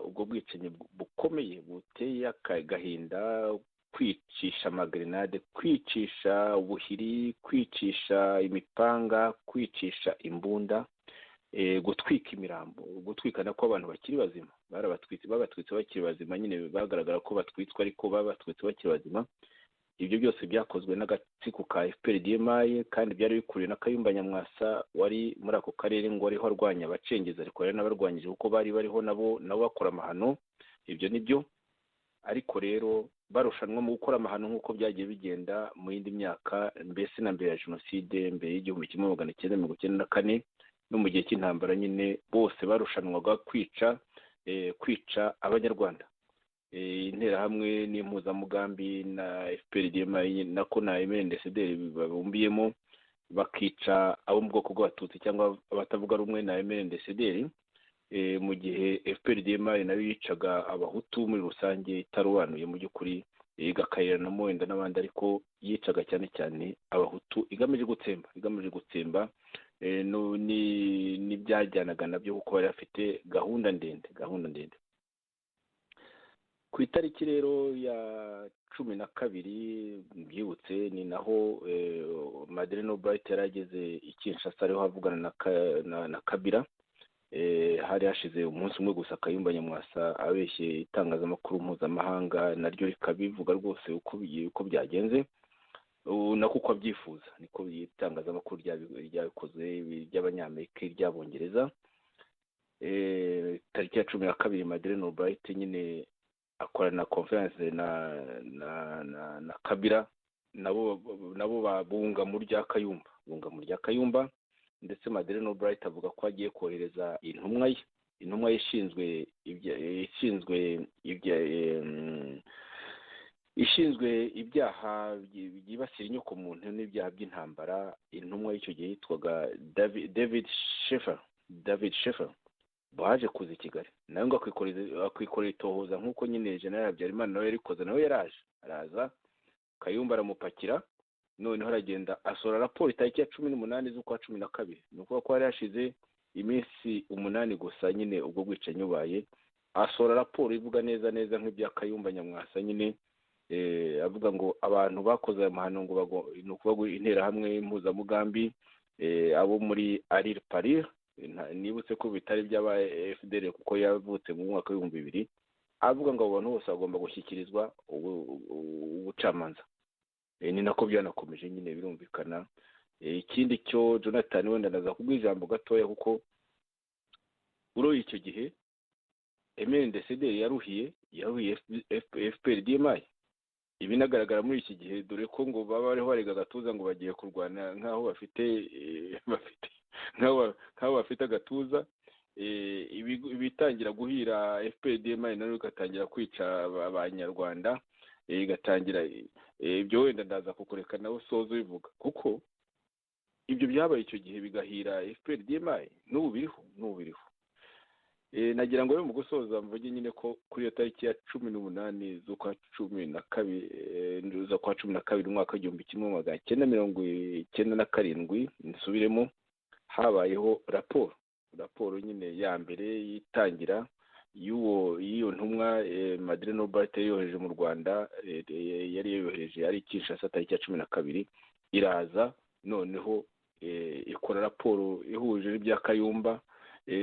ubwo bwicanyi bukomeye buteye agahinda, kwicisha amagrenade, kwicisha ubuhiri, kwicisha imipanga, kwicisha imbunda, gutwika imirambo, gutwikana ko abantu bakiri bazima, babatwitse bakiri bazima, nyine bagaragara ko batwitswe ariko babatwitse bakiri bazima. Ibyo byose byakozwe n'agatsiko ka FPRDM, kandi byari bikuriwe na Kayumba Nyamwasa wari muri ako karere, ngo ariho arwanya abacengezi, ariko rero n'abarwanyije kuko bari bariho nabo bakora amahano. Ibyo nibyo, ariko rero barushanwa mu gukora amahano nk'uko byagiye bigenda mu yindi myaka, mbese na mbere ya Jenoside, mbere y'1994 no mu gihe cy'intambara, nyine bose barushanwaga kwica Abanyarwanda. interahamwe n'impuzamugambi na FPRDMI nako na MNDCD babumbiyemo bakica abo mu bwoko bw'abatutsi cyangwa abatavuga rumwe na MNDCD, mu gihe FPRDMI nayo yicaga abahutu muri rusange itarobanuye mu by'ukuri, igakayiranamo wenda n'abandi, ariko yicaga cyane cyane abahutu igamije gutsemba n'ibyajyanaga nabyo kuko bari bafite gahunda ndende. Ku itariki rero ya 12 mbyibutse ni naho Madeleine Albright yarageze i Kinshasa ariho havugana na Kabila. Hari hashize umunsi umwe gusa Kayumba Nyamwasa abeshye itangazamakuru mpuzamahanga naryo rikabivuga rwose uko byagenze nako uko abyifuza, niko itangazamakuru ryabikoze ry'abanyamerika ry'abongereza. Tariki ya 12 Madeleine Albright nyine akorana conference na Kabila, nabo babunga mu rya Kayumba, ndetse Madeleine Albright avuga ko agiye kohereza intumwa ye ishinzwe ibyaha byibasira inyoko muntu n'ibyaha by'intambara. Intumwa y'icyo gihe yitwaga David Sheffer baje kuza i Kigali nawe ngo akwikorera itohoza nk'uko nyine General Habyarimana nawe yarikoze, nawe araza Kayumba aramupakira, noneho aragenda asora raporo itariki ya 18 z'ukwa 12. ni ukuvuga ko hari hashize iminsi 8 gusa nyine ubwo bwicanyi bubaye, asora raporo ivuga neza nk'ibya Kayumba Nyamwasa nyine, avuga ngo abantu bakoze aya mahano ngo ni ukuvuga interahamwe impuzamugambi abo muri Arir Parir, nibutse ko bitari by'aba FDL kuko yavutse mu mwaka wa 2000, avuga ngo abo bantu bose bagomba gushyikirizwa ubucamanza. Ni nako byanakomeje nyine birumvikana. Ikindi cyo Jonathan wenda ndaza kubwira ijambo gatoya kuko uroye icyo gihe MNDCD yaruhiye FPRDMI. Ibi nagaragara muri iki gihe dore ko ngo baba bariho barega agatuza ngo bagiye kurwana nk'aho bafite agatuza. Ibitangira guhira FPRDMI nayo igatangira kwica abanyarwanda, igatangira ibyo wenda ndaza kukureka nawe usoza bivuga kuko ibyo byabaye icyo gihe bigahira FPRDMI n'ubu biriho. Nagira ngo mu gusoza mvuge nyine ko kuri iyo tariki ya 18 z'ukwa 12 umwaka wa 1997 nsubiremo, habayeho raporo nyine ya mbere yitangira y'iyo ntumwa Madeleine Albright yohereje mu Rwanda, yari yohereje ari Kinshasa tariki ya 12, iraza noneho ikora raporo ihuje n'ibya Kayumba,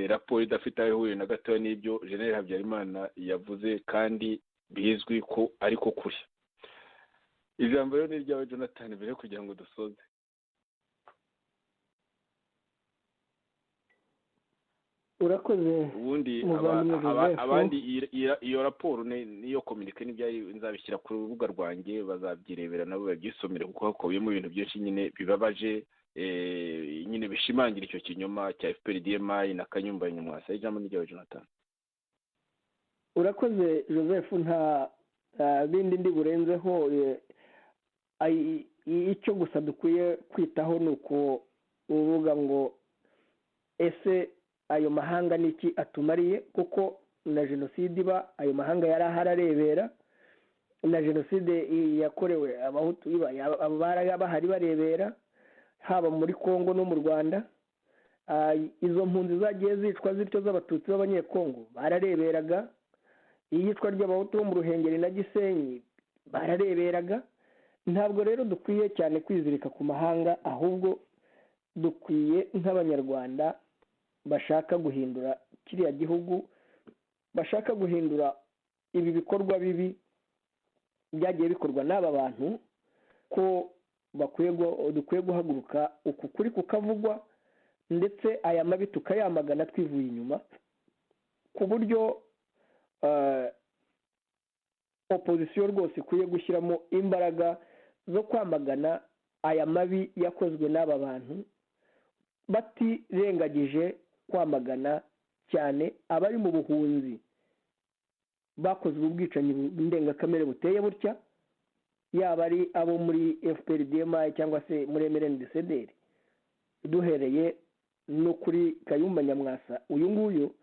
raporo idafite aho ihuriye na gatoya n'ibyo General Habyarimana yavuze kandi bizwi ko ariko kuri. Ijambo rero ni ryawe Jonathan mbere kugira ngo dusoze. Urakoze. Ubundi abandi iyo raporo niyo communique n'ibyari nzabishyira ku rubuga rwanjye bazabyirebera nabo babyisomere kuko hakubiyemo ibintu byinshi nyine bibabaje, nyine bishimangira icyo kinyoma cya FPRDMI na Kayumba Nyamwasa. Ijambo ni ryawe Jonathan. Urakoze Joseph, nta bindi ndi burenzeho. Icyo gusa dukwiye kwitaho ni uko uvuga ngo ese ayo mahanga niki atumariye, kuko na jenoside iba ayo mahanga yari ahararebera, na jenoside yakorewe abahutu iba bahari barebera, haba muri Kongo no mu Rwanda. Izo mpunzi zagiye zicwa zityo z'abatutsi b'abanyekongo barareberaga, iyicwa ry'abahutu bo mu Ruhengeri na Gisenyi barareberaga. Ntabwo rero dukwiye cyane kwizirika ku mahanga, ahubwo dukwiye nk'abanyarwanda bashaka guhindura kiriya gihugu, bashaka guhindura ibi bikorwa bibi byagiye bikorwa n'aba bantu, ko dukwiye guhaguruka uku kuri kukavugwa, ndetse aya mabi tukayamagana twivuye inyuma, ku buryo opozisiyo rwose ikwiye gushyiramo imbaraga zo kwamagana aya mabi yakozwe n'aba bantu, batirengagije kwamagana cyane abari mu buhunzi bakoze ubu bwicanyi ndengakamere buteye butya, yaba ari abo muri FPRDMI cyangwa se muri MRND-CDR, duhereye no kuri Kayumba Nyamwasa. Uyu nguyu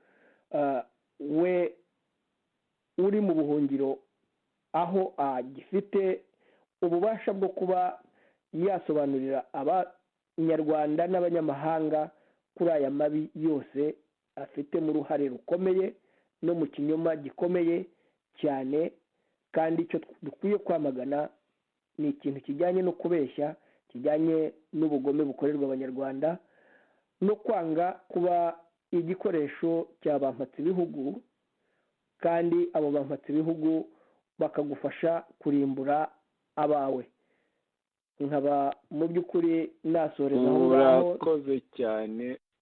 we uri mu buhungiro, aho agifite ububasha bwo kuba yasobanurira abanyarwanda n'abanyamahanga kuri aya mabi yose, afite mu ruhare rukomeye no mu kinyoma gikomeye cyane. Kandi icyo dukwiye kwamagana ni ikintu kijyanye no kubeshya, kijyanye n'ubugome bukorerwa abanyarwanda, no kwanga kuba igikoresho cy'abampatsi ibihugu, kandi abo bampatsi ibihugu bakagufasha kurimbura abawe. Nkaba mu by'ukuri nasoreza aho ngaho.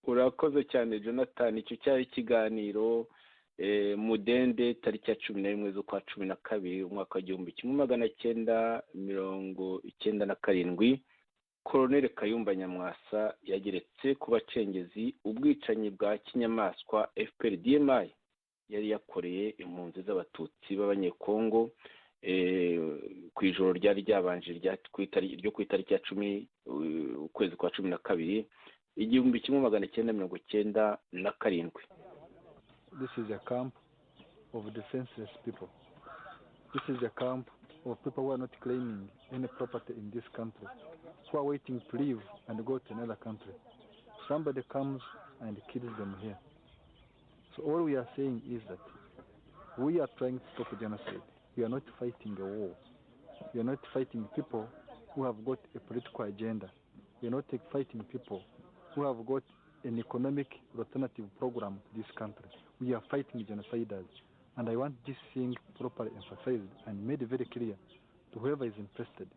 Urakoze cyane Jonathan. Icyo cyari ikiganiro Mudende tariki ya 11 z'ukwa 12 umwaka wa 1997, Colonel Kayumba Nyamwasa yageretse ku bacengezi ubwicanyi bwa kinyamaswa FPRDMI yari yakoreye impunzi z'abatutsi b'abanyekongo ku ijoro ryari ryabanje ryo ku itariki ya 10 ukwezi kwa 12 1997. This is a camp of defenseless people. This is a camp of people who are not claiming any property in this country, who are waiting to leave and go to another country. Somebody comes and kills them here. So all we are saying is that we are trying to stop genocide. We are not fighting a war. We are not fighting people who have got a political agenda. We are not fighting people who have got an economic alternative program to this country. We are fighting genociders. And I want this thing properly emphasized and made very clear to whoever is interested.